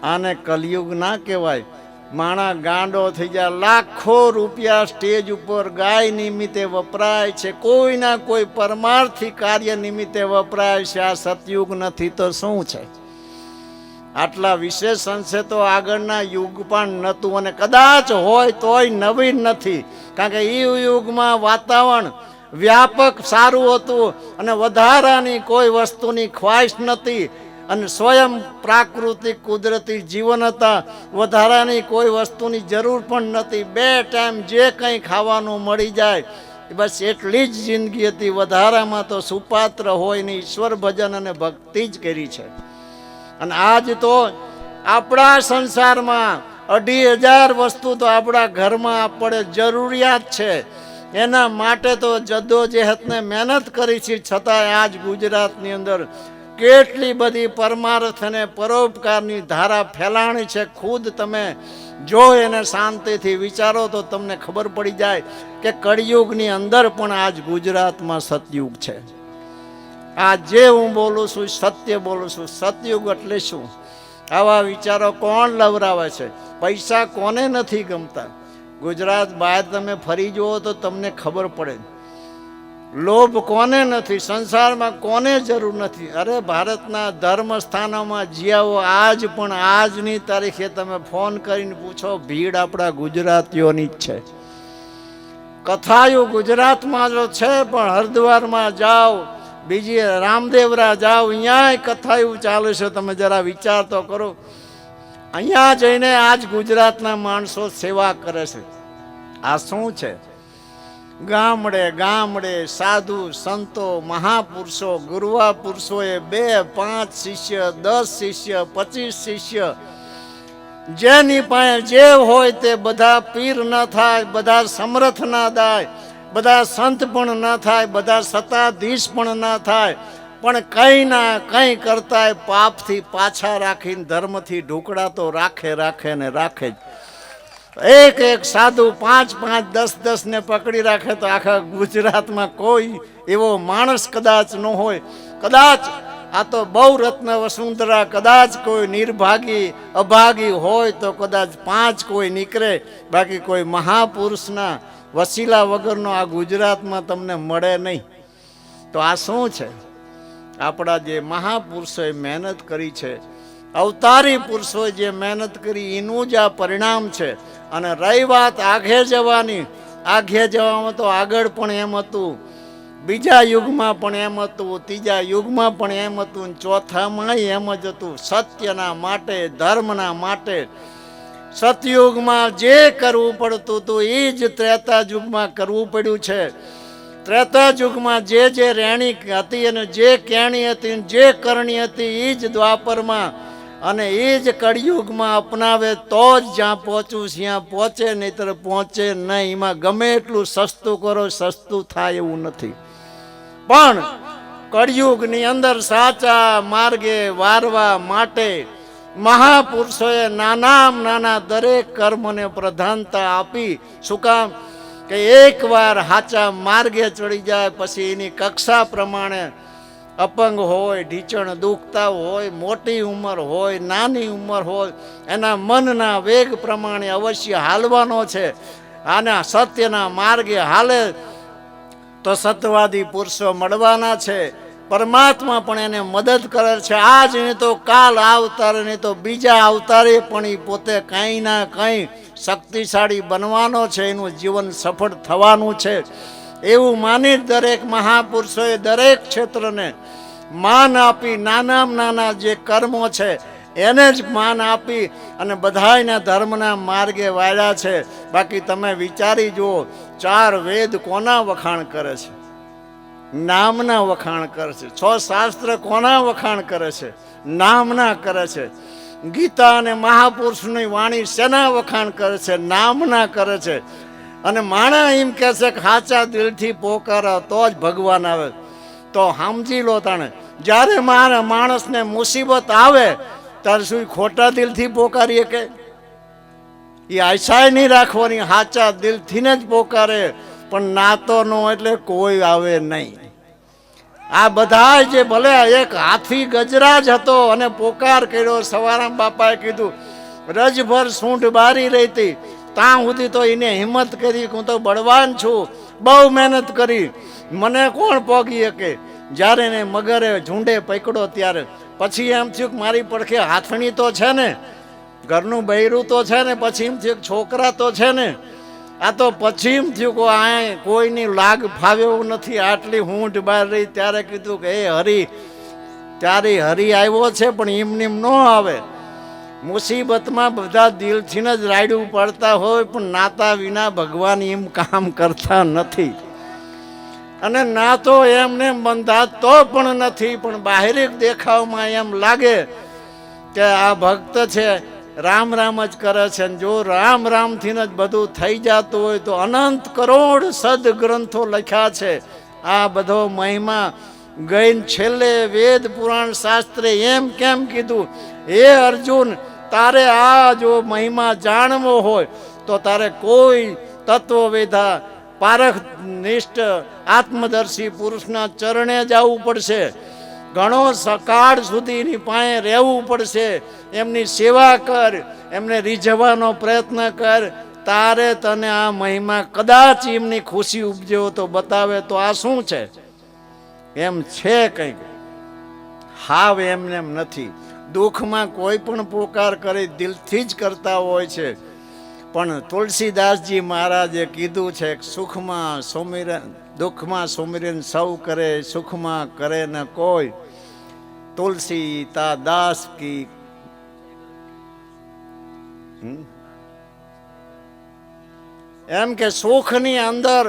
આને કલયુગ ના કહેવાય. માણા ગાંડો થઈ જાય. લાખો રૂપિયા સ્ટેજ ઉપર ગાય નિમિત્તે વપરાય છે, કોઈના કોઈ પરમાર્થી કાર્ય નિમિત્તે વપરાય છે. આ સતયુગ નથી તો શું છે? આટલા વિશેષ અંશે તો આગળના યુગ પણ નહોતું, અને કદાચ હોય તોય નવીન નથી. કારણ કે એ યુગમાં વાતાવરણ વ્યાપક સારું હતું અને વધારાની કોઈ વસ્તુની ખ્વાહિશ નથી, અને સ્વયં પ્રાકૃતિક કુદરતી જીવન હતા. વધારાની કોઈ વસ્તુની જરૂર પણ નથી. 2 ટાઈમ જે કંઈ ખાવાનું મળી જાય બસ એટલી જ જિંદગી હતી. વધારામાં તો સુપાત્ર હોય ને ઈશ્વર ભજન અને ભક્તિ જ કરી છે. અને આજ તો આપણા સંસારમાં 2,500 વસ્તુ તો આપણા ઘરમાં આપણે જરૂરિયાત છે. એના માટે તો જદ્દોજહેદને મહેનત કરી છે, છતાંય આજ ગુજરાતની અંદર કેટલી બધી પરમાર્થ અને પરોપકારની ધારા ફેલાણી છે. ખુદ તમે જો એને શાંતિથી વિચારો તો તમને ખબર પડી જાય કે કળિયુગની અંદર પણ આજ ગુજરાતમાં સતયુગ છે. આ જે હું બોલું છું સત્ય બોલું છું. સતયુગ એટલે શું? આવા વિચારો કોણ લવરાવે છે? પૈસા કોને નથી ગમતા? ગુજરાત બહાર તમે ફરી જુઓ તો તમને ખબર પડે. લોભ કોને નથી? સંસારમાં કોને જરૂર નથી? અરે ભારતના ધર્મ સ્થાનોમાં જ્યાઓ આજ પણ આજની તારીખે તમે ફોન કરીને પૂછો, ભીડ આપણા ગુજરાતીઓની જ છે. કથાઓ ગુજરાતમાં જો છે, પણ હરિદ્વારમાં જાઓ, બીજી રામદેવરા જાઓ, અહીંયા કથાઓ ચાલે છે. તમે જરા વિચાર તો કરો. અહીંયા જઈને આજ ગુજરાતના માણસો સેવા કરે છે. આ શું છે? ગામડે ગામડે સાધુ સંતો મહાપુરુષો ગુરુવા પુરુષોએ 2, 5 શિષ્ય, 10 શિષ્ય, 25 શિષ્ય, જેની પાસે જે હોય તે બધા પીર ન થાય, બધા સમર્થ ના થાય, બધા સંત પણ ન થાય, બધા સત્તાધીશ પણ ન થાય, પણ કંઈ ના કંઈ કરતા પાપથી પાછા રાખીને ધર્મથી ઢુકડા તો રાખે ને રાખે જ. એક એક સાધુ 5 5 10 10 ને પકડી રાખે તો આખા ગુજરાતમાં કોઈ એવો માણસ કદાચ ન હોય. કદાચ આ તો બહુ રત્ન વસુંધરા, કદાચ કોઈ નિર્ભાગી અભાગી હોય તો કદાચ 5 કોઈ નીકળે, બાકી કોઈ મહાપુરુષના વસીલા વગરનો આ ગુજરાતમાં તમને મળે નહીં. તો આ શું છે? આપણા જે મહાપુરુષોએ મહેનત કરી છે, અવતારી પુરુષોએ જે મહેનત કરી એનું જ આ પરિણામ છે. અને રહી વાત આઘે જવાની, આઘે જવામાં તો આગળ પણ એમ હતું, બીજા યુગમાં પણ એમ હતું, ત્રીજા યુગમાં પણ એમ હતું, ચોથામાં એમ જ હતું. સત્યના માટે, ધર્મના માટે સતયુગમાં જે કરવું પડતું હતું એ જ ત્રેતા યુગમાં કરવું પડ્યું છે. ત્રેતા યુગમાં જે રેણી હતી અને જે કેણી હતી, જે કરણી હતી એ જ દ્વાપરમાં અને એ જ કળિયુગમાં અપનાવે તો જ જ્યાં પહોંચવું ત્યાં પહોંચે, નહીતર પહોંચે નહીં. એમાં ગમે એટલું સસ્તું કરો, સસ્તું થાય એવું નથી. પણ કળિયુગની અંદર સાચા માર્ગે વારવા માટે મહાપુરુષોએ નાના દરેક કર્મને પ્રધાનતા આપી. શું કામ? કે એકવાર સાચા માર્ગે ચડી જાય પછી એની કક્ષા પ્રમાણે અપંગ હોય, ઢીચણ દુખતા હોય, મોટી ઉંમર હોય, નાની ઉંમર હોય, એના મનના વેગ પ્રમાણે અવશ્ય હાલવાનો છે. આના સત્યના માર્ગે હાલે તો સત્યવાદી પુરુષો મળવાના છે. પરમાત્મા પણ એને મદદ કરે છે. આજ નહીં તો કાલ અવતારે, નહીં તો બીજા અવતારે પણ એ પોતે કંઈ ના કંઈ શક્તિશાળી બનવાનો છે, એનું જીવન સફળ થવાનું છે. એવું માની દરેક મહાપુરુષોએ દરેક ક્ષેત્રને માન આપી, નાના જે કર્મો છે એને જ માન આપી અને બધાયના ધર્મના માર્ગે વાળ્યા છે. બાકી તમે વિચારી જુઓ, 4 વેદ કોના વખાણ કરે છે? નામના વખાણ કરે છે. 6 શાસ્ત્ર કોના વખાણ કરે છે? નામના કરે છે. ગીતા અને મહાપુરુષની વાણી શેના વખાણ કરે છે? નામના કરે છે. અને માણા એમ કહે છે કે સાચા દિલથી પોકારો તો જ ભગવાન આવે. તો સમજી લો તાણે, જ્યારે મારા માણસને મુસીબત આવે ત્યારે શું ખોટા દિલથી પોકારીએ? કે એ આશાય નહીં રાખવાની, સાચા દિલથી જ પોકારે. પણ નાતો નો એટલે કોઈ આવે નહીં. આ બધા જે ભલે એક હાથી ગજરાજ હતો અને પોકાર કર્યો, સવારામ બાપાએ કીધું રજભર સૂંઢ બારી રહી હતી, ત્યાં સુધી તો એને હિંમત કરી કે હું તો બળવાન છું, બહુ મહેનત કરી, મને કોણ પોગી શકે. જ્યારે એને મગરે ઝૂંડે પકડો ત્યારે પછી એમ થયું કે મારી પડખે હાથણી તો છે ને, ઘરનું બૈરું તો છે ને, પછી એમ થયું છોકરા તો છે ને. આ તો પછી એમ થયું કે આ કોઈની લાગ ફાવે એવું નથી, આટલી હૂંઢ બહાર રહી. ત્યારે કીધું કે હે હરી, ત્યારે હરી આવ્યો છે પણ એમનેમ ન આવે. મુસીબતમાં બધા દિલથી જ રાયડું પડતા હોય, પણ નાતા વિના ભગવાન એમ કામ કરતા નથી. અને ના તો એમને બંધાતો પણ નથી, પણ બાહેરિક દેખાવમાં એમ લાગે કે આ ભક્ત છે, રામ જ કરે છે. જો રામથી જ બધું થઈ જતું હોય તો અનંત કરોડ સદગ્રંથો લખ્યા છે. આ બધો મહિમા ગઈને છેલ્લે વેદ પુરાણ શાસ્ત્રે એમ કેમ કીધું, હે અર્જુન, તારે આ જો મહિમા જાણવો હોય તો તારે કોઈ તત્વવેધા પારખ નિષ્ઠ આત્મદર્શી પુરુષના ચરણે જવું પડશે. ઘણો સકાળ સુધી એની પાસે રહેવું પડશે. એમની સેવા કર, એમને રીઝવવાનો પ્રયત્ન કર, તારે તને આ મહિમા કદાચ એમની ખુશી ઉપજે તો બતાવે. તો આ શું છે? એમ છે કંઈક, હાવ એમને એમ નથી. દુઃખમાં કોઈ પણ પોકાર કરે દિલથી જ કરતા હોય છે. પણ તુલસીદાસજી મહારાજે કીધું છે, સુખમાં સુમિરન, દુઃખમાં સુમિરન સૌ કરે, સુખમાં કરે ન કોઈ. તુલસી તા દાસ કી એમ કે સુખની અંદર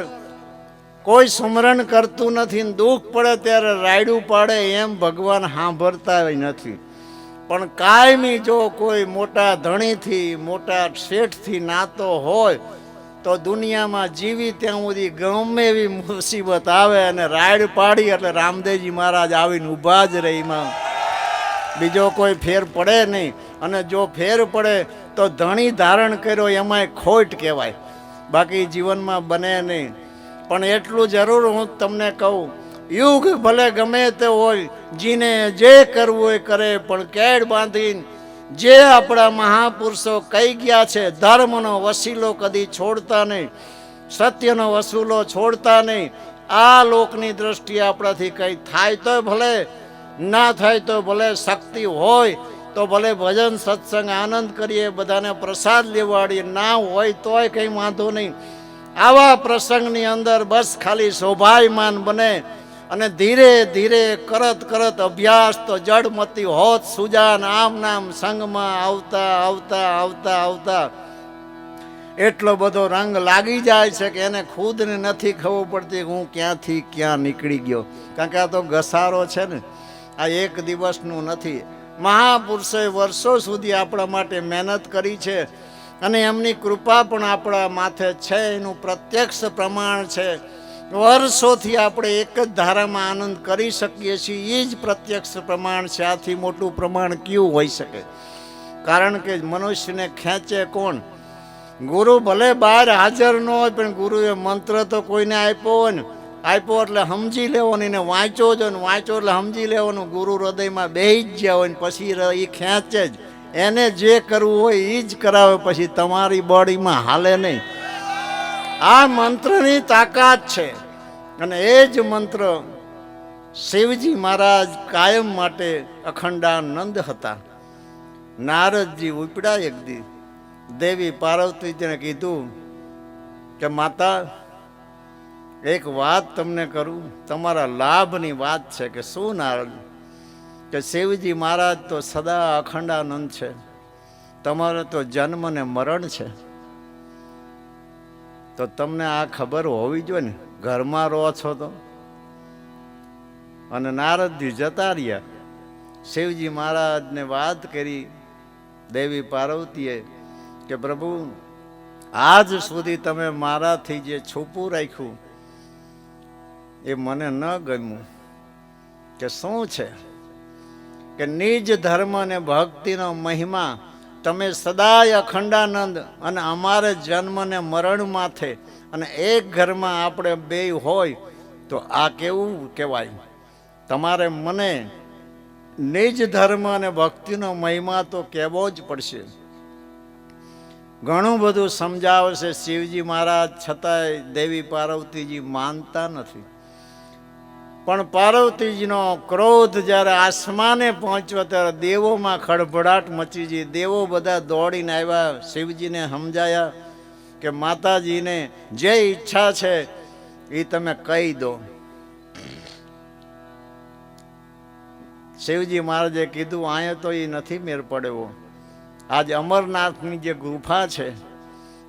કોઈ સુમરણ કરતું નથી, દુઃખ પડે ત્યારે રાયડું પાડે એમ ભગવાન સાંભળતા નથી. પણ કાયમી જો કોઈ મોટા ધણીથી, મોટા શેઠથી નાતો હોય તો દુનિયામાં જીવી ત્યાં સુધી ગમે એવી મુસીબત આવે અને રાયડ પાડી એટલે રામદેવજી મહારાજ આવીને ઊભા જ રહે. એમાં બીજો કોઈ ફેર પડે નહીં. અને જો ફેર પડે તો ધણી ધારણ કર્યો એમાંય ખોટ કહેવાય, બાકી જીવનમાં બને નહીં. પણ એટલું જરૂર હું તમને કહું, યુગ ભલે ગમે તે હોય, જીને જે કરવું હોય કરે, પણ કેડ બાંધીને જે આપણા મહાપુરુષો કહી ગયા છે, ધર્મનો વસીલો કદી છોડતા નહીં, સત્યનો વસૂલો છોડતા નહીં. આ લોકની દ્રષ્ટિએ આપણાથી કંઈ થાય તો ભલે, ના થાય તો ભલે, શક્તિ હોય તો ભલે ભજન સત્સંગ આનંદ કરીએ, બધાને પ્રસાદ લેવાડીએ, ના હોય તોય કંઈ વાંધો નહીં. આવા પ્રસંગની અંદર બસ ખાલી શોભાયમાન બને અને ધીરે ધીરે કરત કરત અભ્યાસ તો જડમતી હોત સુજાન આમ નામ સંગમાં આવતા આવતા આવતા આવતા એટલો બધો રંગ લાગી જાય છે કે એને ખુદને નથી ખબર પડતી હું ક્યાંથી ક્યાં નીકળી ગયો. કારણ કે આ તો ઘસારો છે ને, આ એક દિવસનું નથી. મહાપુરુષોએ વર્ષો સુધી આપણા માટે મહેનત કરી છે અને એમની કૃપા પણ આપણા માથે છે, એનું પ્રત્યક્ષ પ્રમાણ છે. વર્ષોથી આપણે એક જ ધારામાં આનંદ કરી શકીએ છીએ, એ જ પ્રત્યક્ષ પ્રમાણ છે. આથી મોટું પ્રમાણ કયું હોઈ શકે? કારણ કે મનુષ્યને ખેંચે કોણ? ગુરુ ભલે બહાર હાજર ન હોય, પણ ગુરુએ મંત્ર તો કોઈને આપ્યો હોય ને, આપ્યો એટલે સમજી લેવાનું, એને વાંચો જ ને, વાંચો એટલે સમજી લેવાનું. ગુરુ હૃદયમાં બેહી જ ગયા હોય ને પછી એ ખેંચે જ, એને જે કરવું હોય એ જ કરાવે, પછી તમારી બોડીમાં હાલે નહીં. આ મંત્રની તાકાત છે. અને એ જ મંત્ર શિવજી મહારાજ કાયમ માટે અખંડાનંદ હતા. નારદજી ઉપડ્યા એક દી, દેવી પાર્વતીજીને કીધું કે માતા એક વાત તમને કરું, તમારા લાભની વાત છે. કે શું નારદ? કે શિવજી મહારાજ તો સદા અખંડાનંદ છે, તમારે તો જન્મ ને મરણ છે. તો તમને આ ખબર હોવી જોઈએ ને, ઘરમાં રહો છો તો. અને નારદજી જતા રહ્યા. શિવજી મહારાજને વાત કરી દેવી પાર્વતીએ કે પ્રભુ આજ સુધી તમે મારાથી જે છુપું રાખ્યું એ મને ન ગમ્યું. કે શું છે? કે નિજ ધર્મ અને ભક્તિનો મહિમા તમે સદાય અખંડાનંદ અને અમારે જન્મ ને મરણ માથે, અને એક ઘરમાં આપણે બે હોય તો આ કેવું કહેવાય? તમારે મને નિજ ધર્મ અને ભક્તિનો મહિમા તો કહેવો જ પડશે. ઘણું બધું સમજાવે છે શિવજી મહારાજ, છતાંય દેવી પાર્વતીજી માનતા નથી. પણ પાર્વતીજીનો ક્રોધ જ્યારે આસમાને પહોંચ્યો ત્યારે દેવોમાં ખળભળાટ મચી ગઈ. દેવો બધા દોડીને આવ્યા, શિવજીને સમજાયા કે માતાજીને જે ઈચ્છા છે એ તમે કહી દો. શિવજી મહારાજે કીધું અહીંયા તો એ નથી મેર પડ્યો. આજ અમરનાથની જે ગુફા છે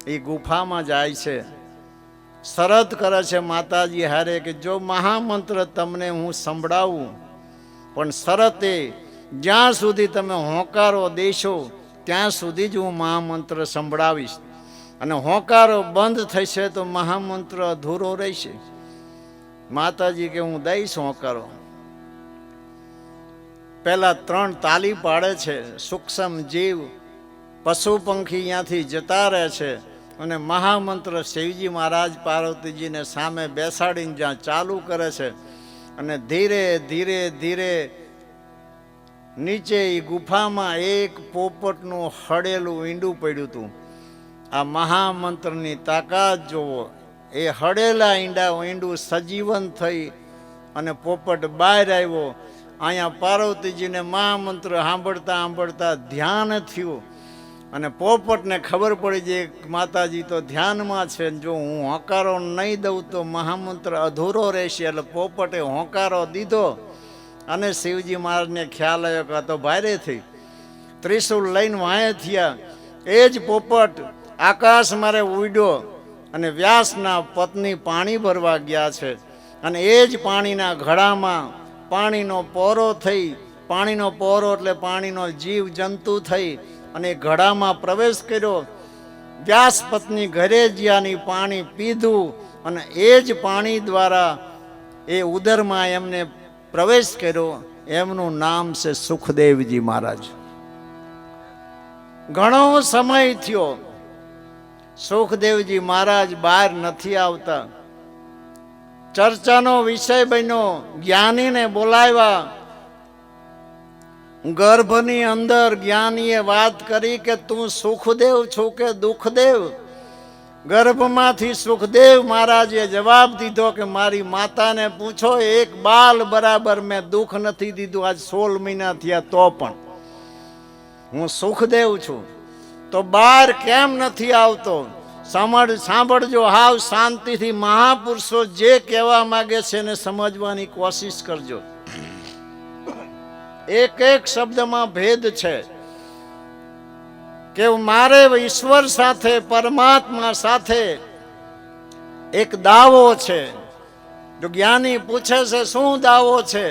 એ ગુફામાં જાય છે, શરત કરે છે માતાજી હારે કે જો મહામંત્ર તમને હું સંભળાવું, પણ શરત એ જ્યાં સુધી તમે હોંકારો દેશો ત્યાં સુધી જ હું મહામંત્ર સંભળાવીશ, અને હોંકારો બંધ થશે તો મહામંત્ર અધૂરો રહેશે. માતાજી કે હું દઈશ હોંકારો. પહેલા 3 તાલી પાડે છે. સૂક્ષ્મ જીવ પશુ પંખી અહીંયાથી જતા રહે છે, અને મહામંત્ર શિવજી મહારાજ પાર્વતીજીને સામે બેસાડીને જ્યાં ચાલુ કરે છે, અને ધીરે ધીરે ધીરે નીચે એ ગુફામાં એક પોપટનું હળેલું ઈંડું પડ્યું હતું. આ મહામંત્રની તાકાત જોવો. એ હળેલા ઈંડું સજીવન થઈ અને પોપટ બહાર આવ્યો. અહીંયા પાર્વતીજીને મહામંત્ર સાંભળતા સાંભળતા ધ્યાન થયું, અને પોપટને ખબર પડી જે માતાજી તો ધ્યાનમાં છે, જો હું હોંકારો નહીં દઉં તો મહામંત્ર અધૂરો રહેશે. એટલે પોપટે હોંકારો દીધો, અને શિવજી મહારાજને ખ્યાલ આવ્યો કે આ તો ભારે થઈ. ત્રિશુલ લઈને વાંહે થયા. એ જ પોપટ આકાશ મારે ઉડ્યો, અને વ્યાસના પત્ની પાણી ભરવા ગયા છે, અને એ જ પાણીના ઘડામાં પાણીનો પોરો થઈ, પાણીનો પોરો એટલે પાણીનો જીવ જંતુ થઈ, અને ઘડામાં પ્રવેશ કર્યો. વ્યાસ પત્ની ઘરે જ્યાંની પાણી પીધું, અને એ જ પાણી દ્વારા એ ઉદરમાં એમને પ્રવેશ કર્યો. એમનું નામ છે સુખદેવજી મહારાજ. ઘણો સમય થયો સુખદેવજી મહારાજ બહાર નથી આવતા. ચર્ચાનો વિષય બન્યો. જ્ઞાનીને બોલાવ્યા. ગર્ભની અંદર જ્ઞાનીએ વાત કરી કે તું સુખદેવ છો કે દુઃખદેવ? ગર્ભમાંથી સુખદેવ મહારાજે જવાબ દીધો કે મારી માતાને પૂછો, એક બાલ બરાબર મેં દુઃખ નથી દીધું. આજ 16 મહિના થયા તો પણ હું સુખદેવ છું. તો બહાર કેમ નથી આવતો? સાંભળજો, હાવ શાંતિથી. મહાપુરુષો જે કહેવા માંગે છે એને સમજવાની કોશિશ કરજો. એક એક શબ્દમાં ભેદ છે કે મારે ઈશ્વર સાથે, પરમાત્મા સાથે એક દાવો છે. જો જ્ઞાની પૂછે છે શું દાવો છે,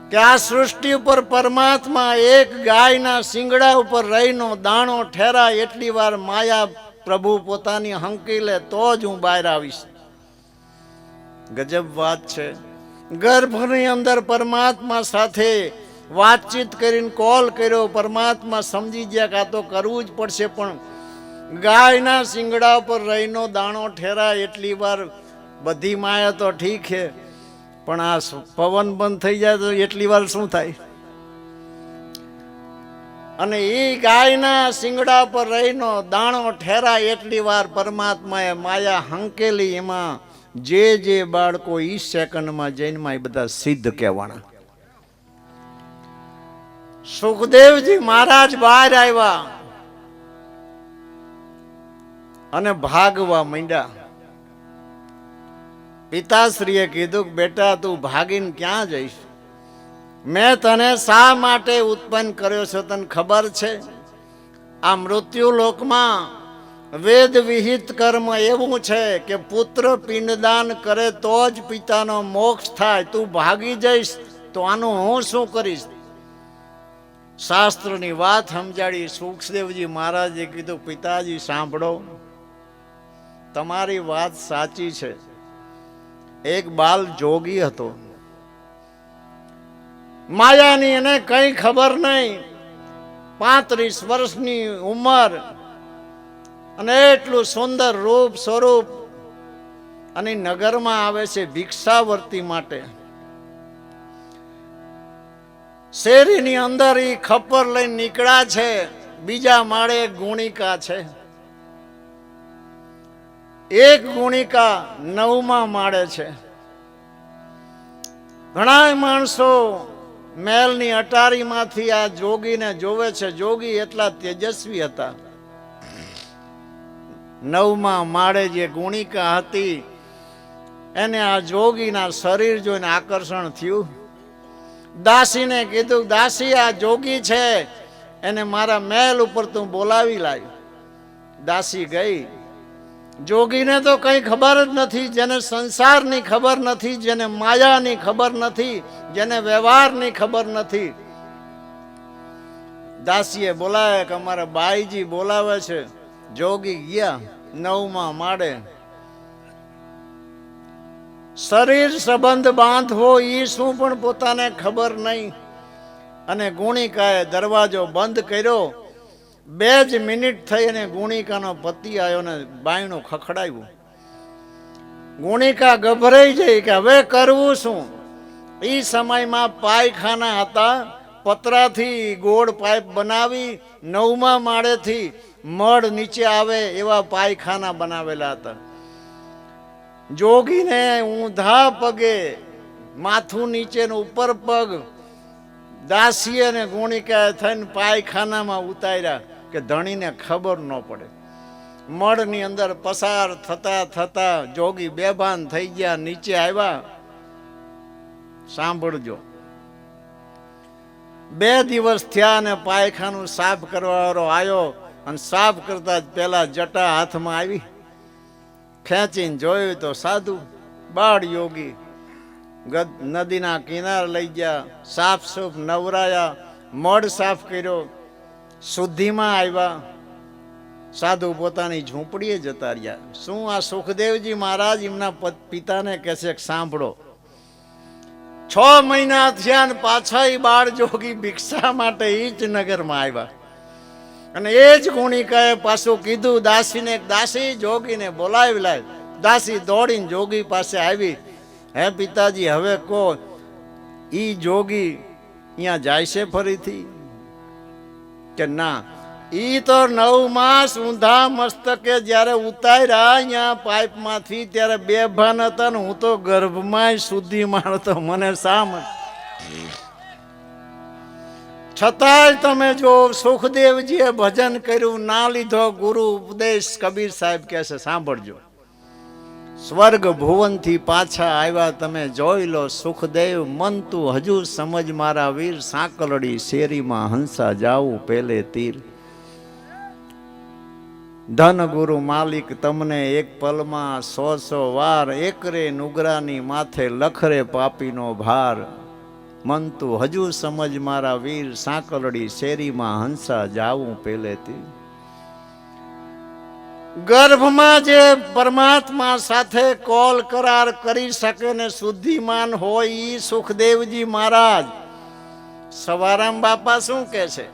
કે આ સૃષ્ટિ ઉપર પરમાત્મા એક ગાયના શિંગડા ઉપર રહીનો દાણો ઠેરાય એટલી વાર માયા પ્રભુ પોતાની હંકી લે તો જ હું બહાર આવીશ. ગજબ વાત છે. ગર્ભની અંદર પરમાત્મા સાથે વાતચીત કરીને કોલ કર્યો. પરમાત્મા સમજી ગયા કે આ તો કરવું જ પડશે, પણ ગાયના શિંગડા પર રહીનો દાણો ઠેરાય એટલી વાર બધી માયા તો ઠીક છે, પણ આ પવન બંધ થઈ જાય તો એટલી વાર શું થાય? અને એ ગાયના શિંગડા પર રહીનો દાણો ઠેરાય એટલી વાર પરમાત્માએ માયા હંકેલી. એમાં જે બાળકો ઈ સેકન્ડમાં જન્માય એ બધા સિદ્ધ કહેવાના. સુખદેવજી મહારાજ બહાર આવ્યા અને ભાગવા માંડ્યા. પિતાશ્રીએ કીધું કે બેટા તું ભાગીને ક્યાં જઈશ? મેં તને શા માટે ઉત્પન્ન કર્યો છે તને ખબર છે? આ મૃત્યુ લોકમાં વેદ વિહિત કર્મ એવું છે કે પુત્ર પિંડદાન કરે તો જ પિતાનો મોક્ષ થાય. તું ભાગી જઈશ તો આનું હું શું કરીશ? શાસ્ત્રની વાત સમજાડી. સુખદેવજી મહારાજે કીધું પિતાજી સાંભળો, તમારી વાત સાચી છે. એક બાલ જોગી હતો. માયાની એને કઈ ખબર નહીં. 35 વર્ષની ઉંમર અને એટલું સુંદર રૂપ સ્વરૂપ. અને નગરમાં આવે છે ભિક્ષાવર્તી માટે. શેરીની અંદર ઈ ખપ્પર લઈને નીકળ્યા છે. બીજા માળે એક ગુણિકા છે. એક ગુણિકા 9મા માળે છે. ઘણા માણસો મહેલની અટારીમાંથી આ જોગીને જોવે છે. જોગી એટલા તેજસ્વી હતા. 9મા માળે જે ગુણિકા હતી એને આ જોગીના શરીર જોઈને આકર્ષણ થયું. દાસીને કીધું, દાસી આ જોગી છે, એને મારા મહેલ ઉપર તું બોલાવી લાય. દાસી ગઈ. જોગીને તો કઈ ખબર જ નથી. જેને સંસારની ખબર નથી, જેને માયાની ખબર નથી, જેને વ્યવહારની ખબર નથી. દાસીએ બોલાવે કે અમારા બાઈજી બોલાવે છે. જોગી ગયા 9મા માળે. શરીર સંબંધ બાંધવો એ શું પણ પોતાને ખબર નહીં. અને ગુણિકાએ દરવાજો બંધ કર્યો. 2 જ મિનિટ થઈ અને ગુણિકાનો પતિ આવ્યો ને બાયણું ખખડાવ્યું. ગુણિકા ગભરાઈ જઈ કે હવે કરવું શું? એ સમયમાં પાયખાના હતા. પતરાથી ગોળ પાઇપ બનાવી 9મા માળેથી મળ નીચે આવે એવા પાયખાના બનાવેલા હતા. જોગીને ઊંધા પગે, માથું નીચે ઉપર પગ, દાસી અને ગુણિકાએ થઈને પાયખાનામાં ઉતાર્યા કે ધણીને ખબર ન પડે. મળની અંદર પસાર થતા થતા જોગી બેભાન થઈ ગયા. નીચે આવ્યા. સાંભળજો, 2 દિવસ થયા અને પાયખાનું સાફ કરવાવાળો આવ્યો. અને સાફ કરતા જ પેલા જટા હાથમાં આવી. ખેંચીને જોયું તો સાધુ બાળ યોગી નદીના કિનારે લઈ ગયા. સાફ સૂફ નવરાયા. મળ સાફ કર્યો. શુદ્ધિમાં આવ્યા. સાધુ પોતાની ઝૂંપડીએ જતા રહ્યા. શું આ સુખદેવજી મહારાજ એમના પિતાને કહે છે કે સાંભળો, 6 મહિના થયા ને પાછા બાળ જોગી ભિક્ષા માટે ઈ જ નગરમાં આવ્યા. અને એ જ ગુણિકાએ પાછું કીધું દાસીને, દાસી જોગીને બોલાવી લાય. દાસી દોડીને જોગી પાસે આવી. હે પિતાજી, હવે કહો, ઈ જોગી અહીંયા જાય છે ફરીથી કે ના? ઈ તો 9 માસ ઊંધા મસ્તકે જ્યારે ઉતાર્યા અહીંયા પાઇપમાંથી ત્યારે બેભાન હતા ને હું તો ગર્ભમાં સુધી માણતો, મને સામ. છતાંય તમે જો સુખદેવજીએ ભજન કર્યું, ના લીધો ગુરુ ઉપદેશ. કબીર સાહેબ કહે છે, સાંભળજો. સ્વર્ગ ભુવનથી પાછા આવ્યા તમે જોઈ લો. સુખદેવ મન તું હજુ સમજ મારા વીર, સાંકલડી શેરીમાં હંસા જાવું પેલે તીર. ધન ગુરુ માલિક તમને એક પલમાં 100 વાર, એકરે નુગરાની માથે લખરે પાપીનો ભાર. મન તું હજુ સમજ મારા વીર, સાંકલડી શેરીમાં હંસા જાવું પેલેથી. ગર્ભમાં જે પરમાત્મા સાથે કોલ કરાર કરી શકે ને શુદ્ધિમાન હોય ઈ સુખદેવજી મહારાજ. સવારામ બાપા શું કે છે?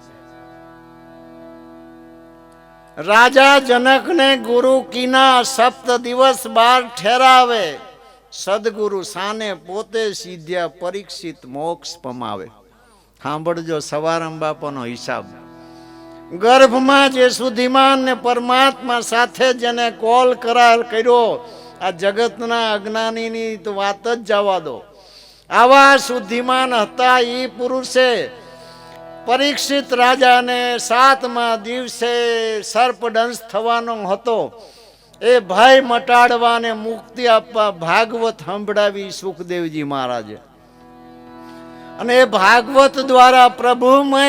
રાજા જનકને ગુરુ કીના 7 દિવસ બાર ઠેરાવે. સદગુરુ સાને પોતે સીધ્યા, પરીક્ષિત મોક્ષ પમાવે. સાંભળજો સવારામ બાપાનો હિસાબ. ગર્ભમાં જે સુધીમાન ને પરમાત્મા સાથે જેને કોલ કરાર કર્યો, આ જગતના અજ્ઞાનીની તો વાત જ જવા દો. આવા સુધીમાન હતા ઈ પુરુષે પરીક્ષિત રાજાને 7મા દિવસે સર્પદંશ થવાનો હતો. એ ભય મટાડવાને મુક્તિ આપવા ભાગવત સંભળાવી સુખદેવજી મહારાજે. અને એ ભાગવત દ્વારા પ્રભુમય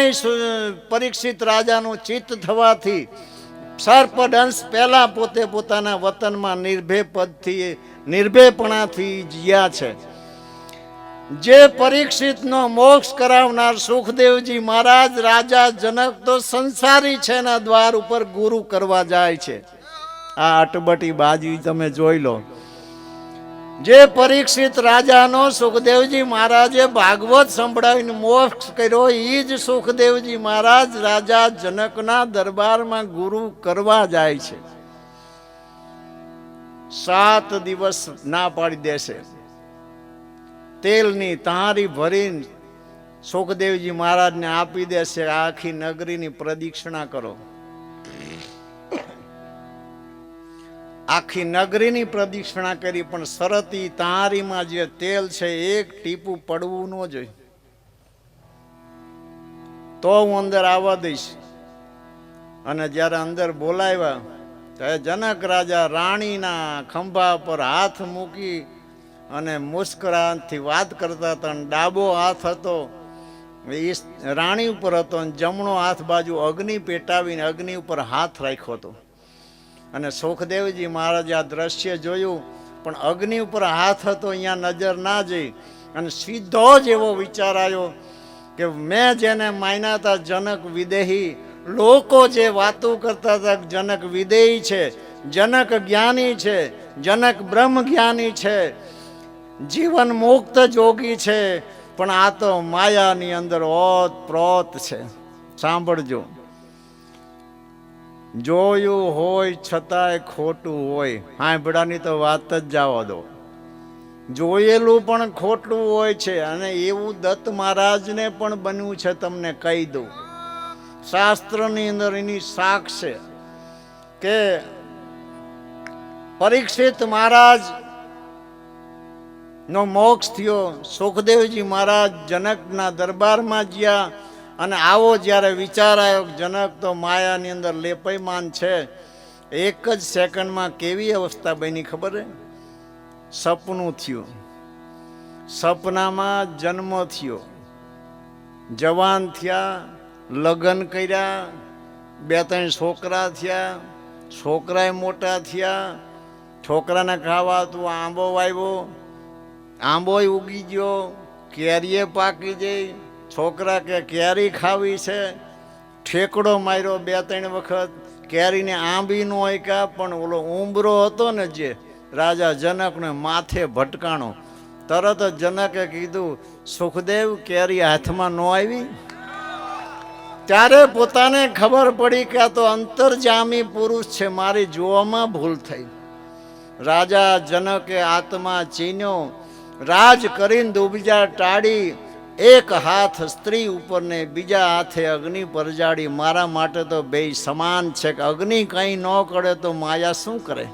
પરીક્ષિત રાજાનું ચિત્ત થવાથી સર્પદંશ પહેલા પોતે પોતાના વતનમાં નિર્ભયપણાથી જીયા છે. જે પરીક્ષિતનો મોક્ષ કરાવનાર સુખદેવજી મહારાજ, રાજા જનક તો સંસારી છે ના દ્વાર ઉપર ગુરુ કરવા જાય છે. આ અટબટી બાજી તમે જોઈ લો. જે પરીક્ષિત રાજાનો સુખદેવજી મહારાજે ભાગવત સંભળાવીને મોક્ષ કર્યો, એ જ સુખદેવજી મહારાજ રાજા જનકના દરબારમાં ગુરુ કરવા જાય છે. 7 દિવસ ના પાડી દેશે. તેલની તારી ભરીને સુખદેવજી મહારાજને આપી દેશે. આખી નગરીની પ્રદક્ષિણા કરો. આખી નગરીની પ્રદક્ષિણા કરી, પણ શરતી તારીમાં જે તેલ છે એક ટીપું પડવું ન જોઈએ, તો હું અંદર આવવા દઈશ. અને જ્યારે અંદર બોલાવ્યા ત્યારે જનક રાજા રાણીના ખંભા પર હાથ મૂકી અને મુસ્કરાથી વાત કરતા હતા. ડાબો હાથ હતો એ રાણી ઉપર હતો, અને જમણો હાથ બાજુ અગ્નિ પેટાવીને અગ્નિ ઉપર હાથ રાખ્યો હતો. અને સુખદેવજી મહારાજે આ દ્રશ્ય જોયું, પણ અગ્નિ ઉપર હાથ હતો, અહીંયા નજર ના જઈ. અને સીધો જ એવો વિચાર આવ્યો કે મેં જેને માન્યા હતા જનક વિદેહી, લોકો જે વાતો કરતા હતા જનક વિદેહી છે, જનક જ્ઞાની છે, જનક બ્રહ્મ જ્ઞાની છે, જીવન મુક્ત જોગી છે, પણ આ તો માયાની અંદર ઓત પ્રોત છે. સાંભળજો, જોયું હોય છતાંય ખોટું હોય. સાંભળાની તો વાત જ જવા દો. જોયેલું પણ ખોટું હોય છે. અને એવું દત્ત મહારાજને પણ બન્યું છે. તમને કહી દઉં, શાસ્ત્રની અંદર એની સાક્ષ છે કે પરીક્ષિત મહારાજ નો મોક્ષ થયો. સુખદેવજી મહારાજ જનકના દરબારમાં ગયા. અને આવો જ્યારે વિચાર આવ્યો, જનક તો માયાની અંદર લેપયમાન છે. એક જ સેકન્ડમાં કેવી અવસ્થા બની ખબર હે? સપનું થયું. સપનામાં જન્મ થયો, જવાન થયા, લગ્ન કર્યા, 2-3 છોકરા થયા, છોકરાએ મોટા થયા. છોકરાને ખાવા તું આંબો વાવ્યો, આંબોય ઉગી ગયો, કેરીએ પાકી જઈ. છોકરા કે કેરી ખાવી છે, ઠેકડો માર્યો 2-3 વખત. કેરીને આંબી નો હોય કા, પણ ઓલો ઉંબરો હતો ને જે રાજા જનકને માથે ભટકાણો. તરત જ જનકે કીધું, સુખદેવ કેરી હાથમાં ન આવી? ત્યારે પોતાને ખબર પડી કે આ તો અંતર્જામી પુરુષ છે, મારી જોવામાં ભૂલ થઈ. રાજા જનકે આત્મા ચીન્યો, રાજ કરીને દુબજા ટાળી, એક હાથ સ્ત્રી ઉપર ને બીજા હાથે અગ્નિ પરજાડી. મારા માટે તો બે સમાન છે કે અગ્નિ કંઈ ન કરે તો માયા શું કરે.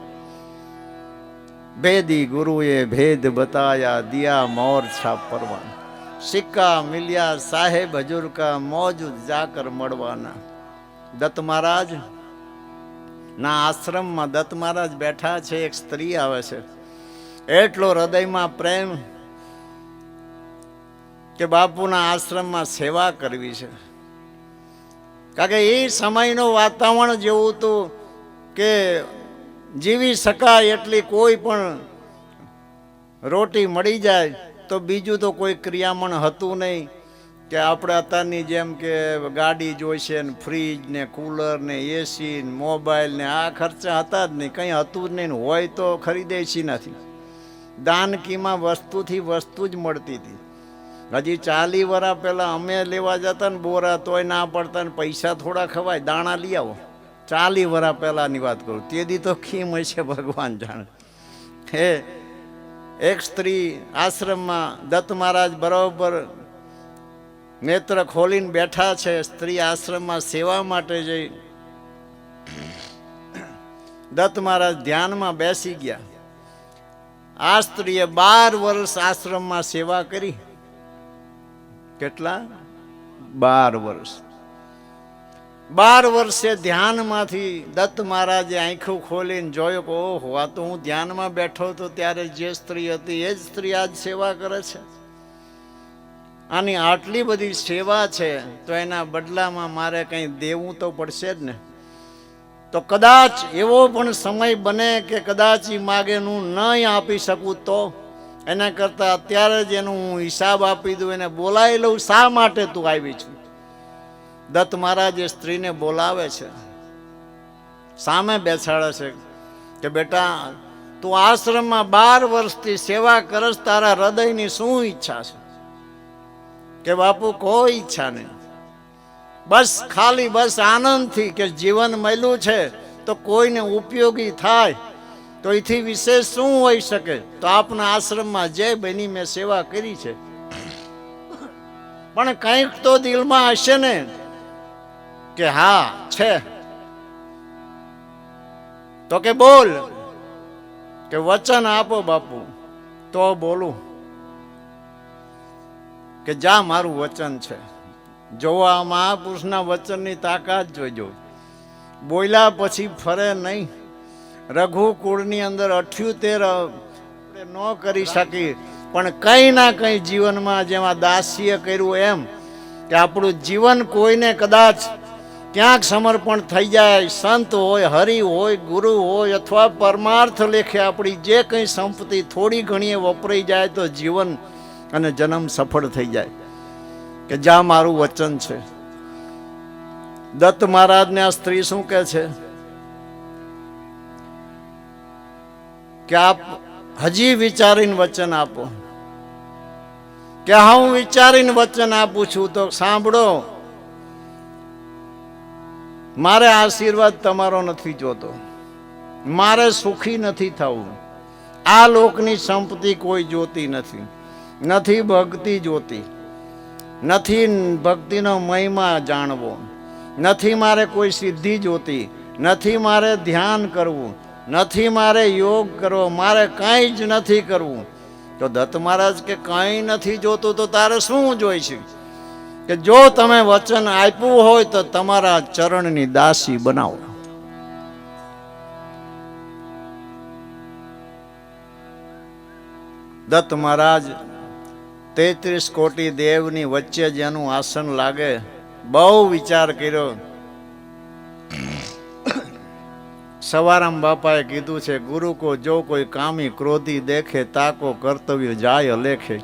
ભેદી ગુરુએ ભેદ બતાયા, દિયા મોર છાપ પરવાન. સિક્કા મિલ્યા સાહેબ હજુર કા, મોજૂદ જાકર મળવાના. દત્ત મહારાજ ના આશ્રમમાં દત્ત મહારાજ બેઠા છે, એક સ્ત્રી આવે છે. એટલો હૃદયમાં પ્રેમ કે બાપુના આશ્રમમાં સેવા કરવી છે. કારણ કે એ સમયનું વાતાવરણ જેવું હતું કે જીવી શકાય એટલી કોઈ પણ રોટી મળી જાય તો બીજું તો કોઈ ક્રિયામણ હતું નહીં. કે આપણે અત્યારની જેમ કે ગાડી જોઈશે ને ફ્રીજ ને કુલર ને એસી ને મોબાઈલ ને આ ખર્ચા હતા જ નહીં, કંઈ હતું જ નહીં. હોય તો ખરીદે છે નથી. દાનકીમાં વસ્તુથી વસ્તુ જ મળતી હતી. હજી 40 વર્ષ પહેલાં અમે લેવા જતા ને બોરા, તોય ના પડતા ને પૈસા થોડા ખવાય, દાણા લઈ આવો. 40 વર્ષ પહેલાંની વાત કરું, તેથી તો ખીમ હશે ભગવાન જાણે. હે એક સ્ત્રી આશ્રમમાં દત્ત મહારાજ બરોબર નેત્ર ખોલીને બેઠા છે. સ્ત્રી આશ્રમમાં સેવા માટે જઈ દત્ત મહારાજ ધ્યાનમાં બેસી ગયા. આ સ્ત્રીએ 12 વર્ષ આશ્રમમાં સેવા કરી. કેટલા? 12 વર્ષ. 12 વર્ષે ધ્યાનમાંથી દત્ત મહારાજે આંખો ખોલીને જોયો કે ઓહો, આ તો હું ધ્યાનમાં બેઠો હતો ત્યારે જે સ્ત્રી હતી એ જ સ્ત્રી આજ સેવા કરે છે. આની આટલી બધી સેવા છે તો એના બદલામાં મારે કંઈ દેવું તો પડશે જ ને. તો કદાચ એવો પણ સમય બને કે કદાચ એ માગે હું નહીં આપી શકું, તો એના કરતાં અત્યારે જ એનું હું હિસાબ આપી દઉં, એને બોલાવી લઉં. શા માટે તું આવી છું? દત્ત મહારાજ એ સ્ત્રીને બોલાવે છે, સામે બેસાડે છે કે બેટા તું આશ્રમમાં 12 વર્ષથી સેવા કરસ, તારા હૃદયની શું ઈચ્છા છે? કે બાપુ કોઈ ઈચ્છા નહીં, બસ ખાલી બસ આનંદથી કે જીવન મળ્યું છે તો કોઈને ઉપયોગી થાય તો એથી વિશેષ શું હોઈ શકે? તો આપના આશ્રમમાં જે બની મેં સેવા કરી છે, પણ કંઈક તો દિલમાં હશે ને કે હા છે. તો કે બોલ, કે વચન આપો બાપુ. તો બોલું કે જા, મારું વચન છે. જોવા મહાપુરુષના વચનની તાકાત જોઈજો. બોલ્યા પછી ફરે નહીં. રઘુકુળની અંદર 78 આપણે ન કરી શકી, પણ કંઈ ના કંઈ જીવનમાં જેમાં દાસીએ કર્યું એમ કે આપણું જીવન કોઈને કદાચ ક્યાંક સમર્પણ થઈ જાય. સંત હોય, હરિ હોય, ગુરુ હોય અથવા પરમાર્થ લેખે આપણી જે કંઈ સંપત્તિ થોડી ઘણી વપરાઈ જાય તો જીવન અને જન્મ સફળ થઈ જાય. કે જા, મારું વચન છે. દત્ત મહારાજને આ સ્ત્રી શું કહે છે કે આપ હજી વિચારીને વચન આપો. કે હા, હું વિચારીને વચન આપું છું. તો સાંભળો, મારે આશીર્વાદ તમારો નથી જોતો, મારે સુખી નથી થવું. આ લોકની સંપત્તિ કોઈ જોતી નથી, નથી ભક્તિ જોતી, નથી ભક્તિનો મહિમા જાણવો, નથી મારે કોઈ સિદ્ધિ જોતી, નથી મારે ધ્યાન કરવું, નથી મારે યોગ કરવો, મારે કંઈ જ નથી કરવું. તો દત્ત મહારાજ કે કંઈ નથી જોતું તો તારે શું જોઈશે? કે જો તમે વચન આપ્યું હોય તો તમારા ચરણની દાસી બનાવો. દત્ત મહારાજ 33 કોટી દેવની વચ્ચે જેનું આસન લાગે, બહુ વિચાર કર્યો. સવારામ બાપાએ કીધું છે, ગુરુ કો જો કોઈ કામી ક્રોધી દેખે, તાકો કર્તવ્ય જાય અલેખે.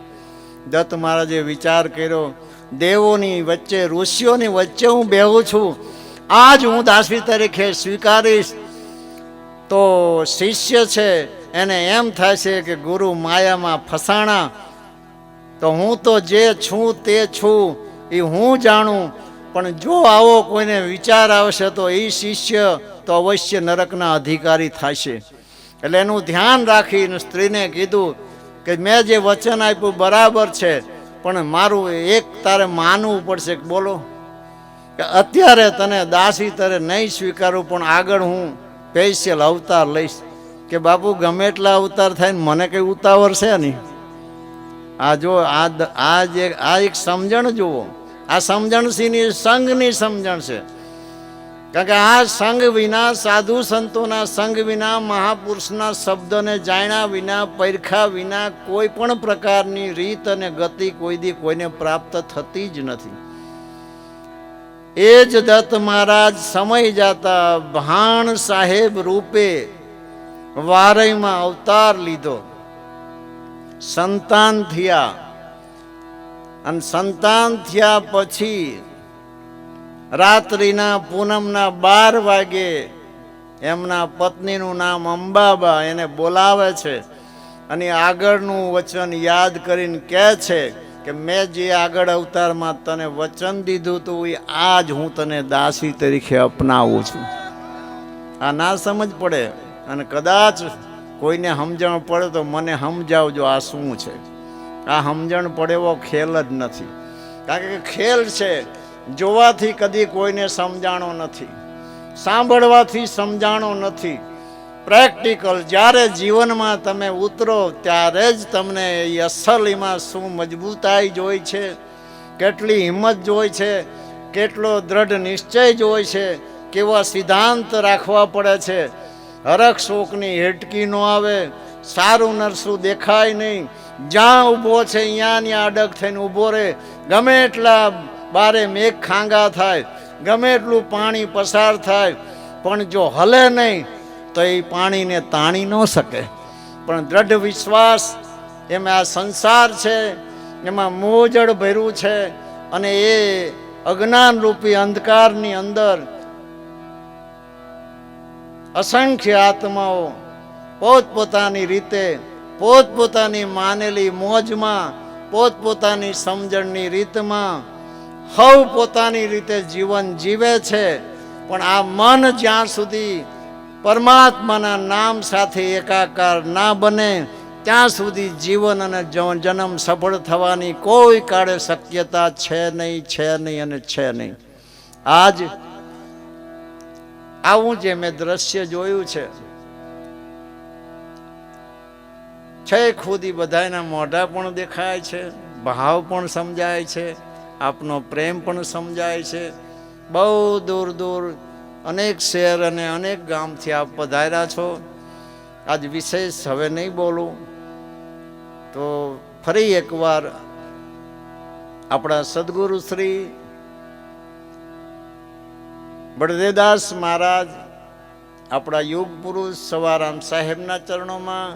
દત્ત મહારાજે વિચાર કર્યો, દેવોની વચ્ચે, ઋષિઓની વચ્ચે હું બેહું છું, આજ હું દાસી તરીકે સ્વીકારીશ તો શિષ્ય છે એને એમ થાય છે કે ગુરુ માયામાં ફસાણા, તો હું તો જે છું તે છું એ હું જાણું. પણ જો આવો કોઈને વિચાર આવશે તો એ શિષ્ય તો અવશ્ય નરકના અધિકારી થશે. એટલે એનું ધ્યાન રાખીને સ્ત્રીને કીધું કે મેં જે વચન આપ્યું બરાબર છે, પણ મારું એક તારે માનવું પડશે. કે બોલો, કે અત્યારે તને દાસી તારે નહીં સ્વીકારું, પણ આગળ હું સ્પેશિયલ અવતાર લઈશ. કે બાપુ ગમે એટલા અવતાર થાય ને મને કંઈ ઉતાવળ છે નહીં. આ જો આ એક સમજણ જુઓ, આ સમજણ સિંહની સંઘની સમજણ છે. કારણ કે આ સંઘ વિના, સાધુ સંતોના સંઘ વિના, મહાપુરુષના શબ્દોને જાણ્યા વિના, પરખા વિના કોઈ પણ પ્રકારની રીત અને ગતિ કોઈ દી કોઈને પ્રાપ્ત થતી જ નથી. એ જ દત્ત મહારાજ સમય જાતા ભાણ સાહેબ રૂપે વારઈમાં અવતાર લીધો, સંતાન થયા, અને સંતાન થયા પછી રાત્રિના પૂનમના 12 વાગે એમના પત્નીનું નામ અંબાબા, એને બોલાવે છે અને આગળનું વચન યાદ કરીને કહે છે કે મેં જે આગળ અવતારમાં તને વચન દીધું હતું એ આજ હું તને દાસી તરીકે અપનાવું છું. આ ના સમજ પડે અને કદાચ કોઈને સમજણ પડે તો મને સમજાવજો આ શું છે. આ સમજણ પડે એવો ખેલ જ નથી. કારણ કે ખેલ છે જોવાથી કદી કોઈને સમજાણો નથી, સાંભળવાથી સમજાણો નથી. પ્રેક્ટિકલ જ્યારે જીવનમાં તમે ઉતરો ત્યારે જ તમને અસલ એમાં શું મજબૂતાઈ જોઈ છે, કેટલી હિંમત જોઈ છે, કેટલો દ્રઢ નિશ્ચય જોઈ છે, કેવા સિદ્ધાંત રાખવા પડે છે. હરખ શોકની હેટકી ન આવે, સારું નરસું દેખાય નહીં, જ્યાં ઊભો છે અહીંયા અડગ થઈને ઊભો રહે. ગમે એટલા બારે મેઘ ખાંગા થાય, ગમે એટલું પાણી પસાર થાય, પણ જો હલે નહીં તો એ પાણીને તાણી ન શકે. પણ દ્રઢ વિશ્વાસ, એમાં આ સંસાર છે, એમાં મોજડ ભર્યું છે, અને એ અજ્ઞાન રૂપી અંધકારની અંદર અસંખ્ય આત્માઓ પોતપોતાની રીતે, પોતપોતાની માનેલી મોજમાં, પોતપોતાની સમજણની રીતમાં હવ પોતાની રીતે જીવન જીવે છે. પણ આ મન જ્યાં સુધી પરમાત્માના નામ સાથે એકાકાર ના બને ત્યાં સુધી જીવન અને જન્મ સફળ થવાની કોઈ કાળે શક્યતા છે નહીં, છે નહીં અને છે નહીં. આજ આવું જે મેં દ્રશ્ય જોયું છે, છેક સુધી બધાના મોઢા પણ દેખાય છે, ભાવ પણ સમજાય છે, આપનો પ્રેમ પણ સમજાય છે. બહુ દૂર દૂર અનેક શહેર અને અનેક ગામથી આપ પધાર્યા છો. આજ વિશેષ હવે નહીં બોલું, તો ફરી એકવાર આપણા સદગુરુ શ્રી બળદેવદાસ મહારાજ, આપણા યુગ પુરુષ સવારામ સાહેબના ચરણોમાં,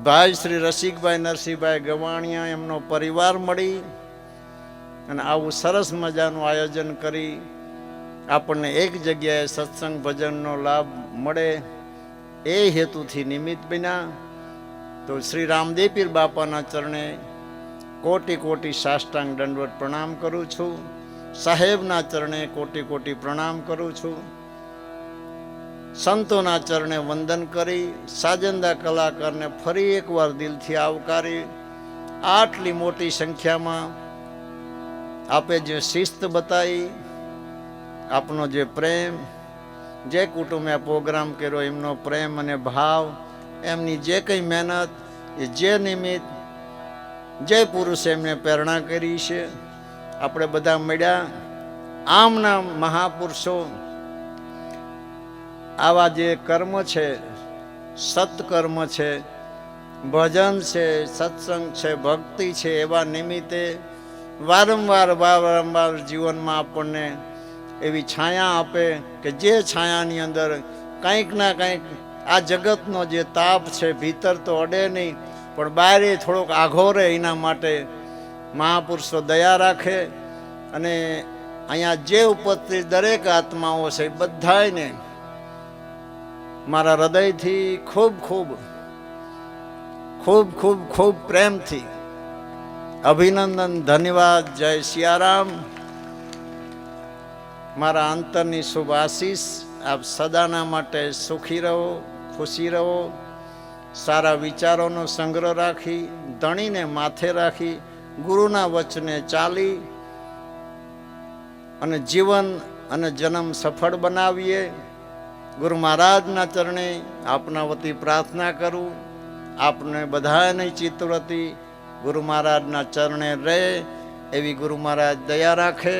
ભાઈ શ્રી રસિકભાઈ નરસિંહભાઈ ગવાણિયા એમનો પરિવાર મળી અને આવું સરસ મજાનું આયોજન કરી આપણને એક જગ્યાએ સત્સંગ ભજનનો લાભ મળે એ હેતુથી નિમિત્ત બન્યા. તો શ્રી રામદેવ પીર બાપાના ચરણે કોટી કોટી સાષ્ટાંગ દંડવત પ્રણામ કરું છું. સાહેબના ચરણે કોટી કોટી પ્રણામ કરું છું. સંતોના ચરણે વંદન કરી સાજંદા કલાકારને ફરી એકવાર દિલથી આવકારી આટલી મોટી સંખ્યામાં આપે જે શિસ્ત બતાવી, આપનો જે પ્રેમ, જે કુટુંબે આ પ્રોગ્રામ કર્યો એમનો પ્રેમ અને ભાવ, એમની જે કંઈ મહેનત, એ જે નિમિત્ત, જે પુરુષે એમને પ્રેરણા કરી છે, આપણે બધા મળ્યા. આમના મહાપુરુષો આવા જે કર્મ છે, સત્કર્મ છે, ભજન છે, સત્સંગ છે, ભક્તિ છે, એવા નિમિત્તે વારંવાર જીવનમાં આપણને એવી છાયા આપે કે જે છાયાની અંદર કંઈક ના કંઈક આ જગતનો જે તાપ છે ભીતર તો અડે નહીં, પણ બહારે થોડોક આઘો રહે. એના માટે મહાપુરુષો દયા રાખે. અને અહીંયા જે ઉપસ્થિત દરેક આત્માઓ છે બધાને મારા હૃદયથી ખૂબ ખૂબ ખૂબ ખૂબ ખૂબ પ્રેમથી અભિનંદન, ધન્યવાદ. જય સિયારામ. મારા અંતરની શુભ આશીષ આપ સદાના માટે સુખી રહો, ખુશી રહો, સારા વિચારોનો સંગ્રહ રાખી, ધણીને માથે રાખી, ગુરુના વચને ચાલી અને જીવન અને જન્મ સફળ બનાવીએ. ગુરુ મહારાજના ચરણે આપના વતી પ્રાર્થના કરું. આપને બધાની ચિત્તવૃત્તિ ગુરુ મહારાજના ચરણે રહે એવી ગુરુ મહારાજ દયા રાખે.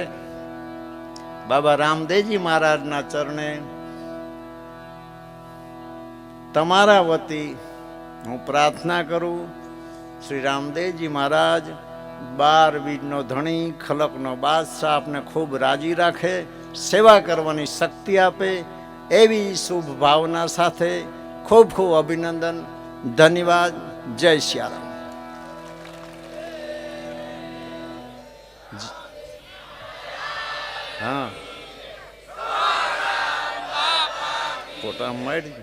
બાબા રામદેવજી મહારાજના ચરણે તમારા વતી હું પ્રાર્થના કરું. શ્રી રામદેવજી મહારાજ 12 બીજનો ધણી, ખલકનો બાદશાહ આપને ખૂબ રાજી રાખે, સેવા કરવાની શક્તિ આપે એવી શુભ ભાવના સાથે ખૂબ ખૂબ અભિનંદન. ધન્યવાદ. જય સિયારામ. હા, ફોટા મળી.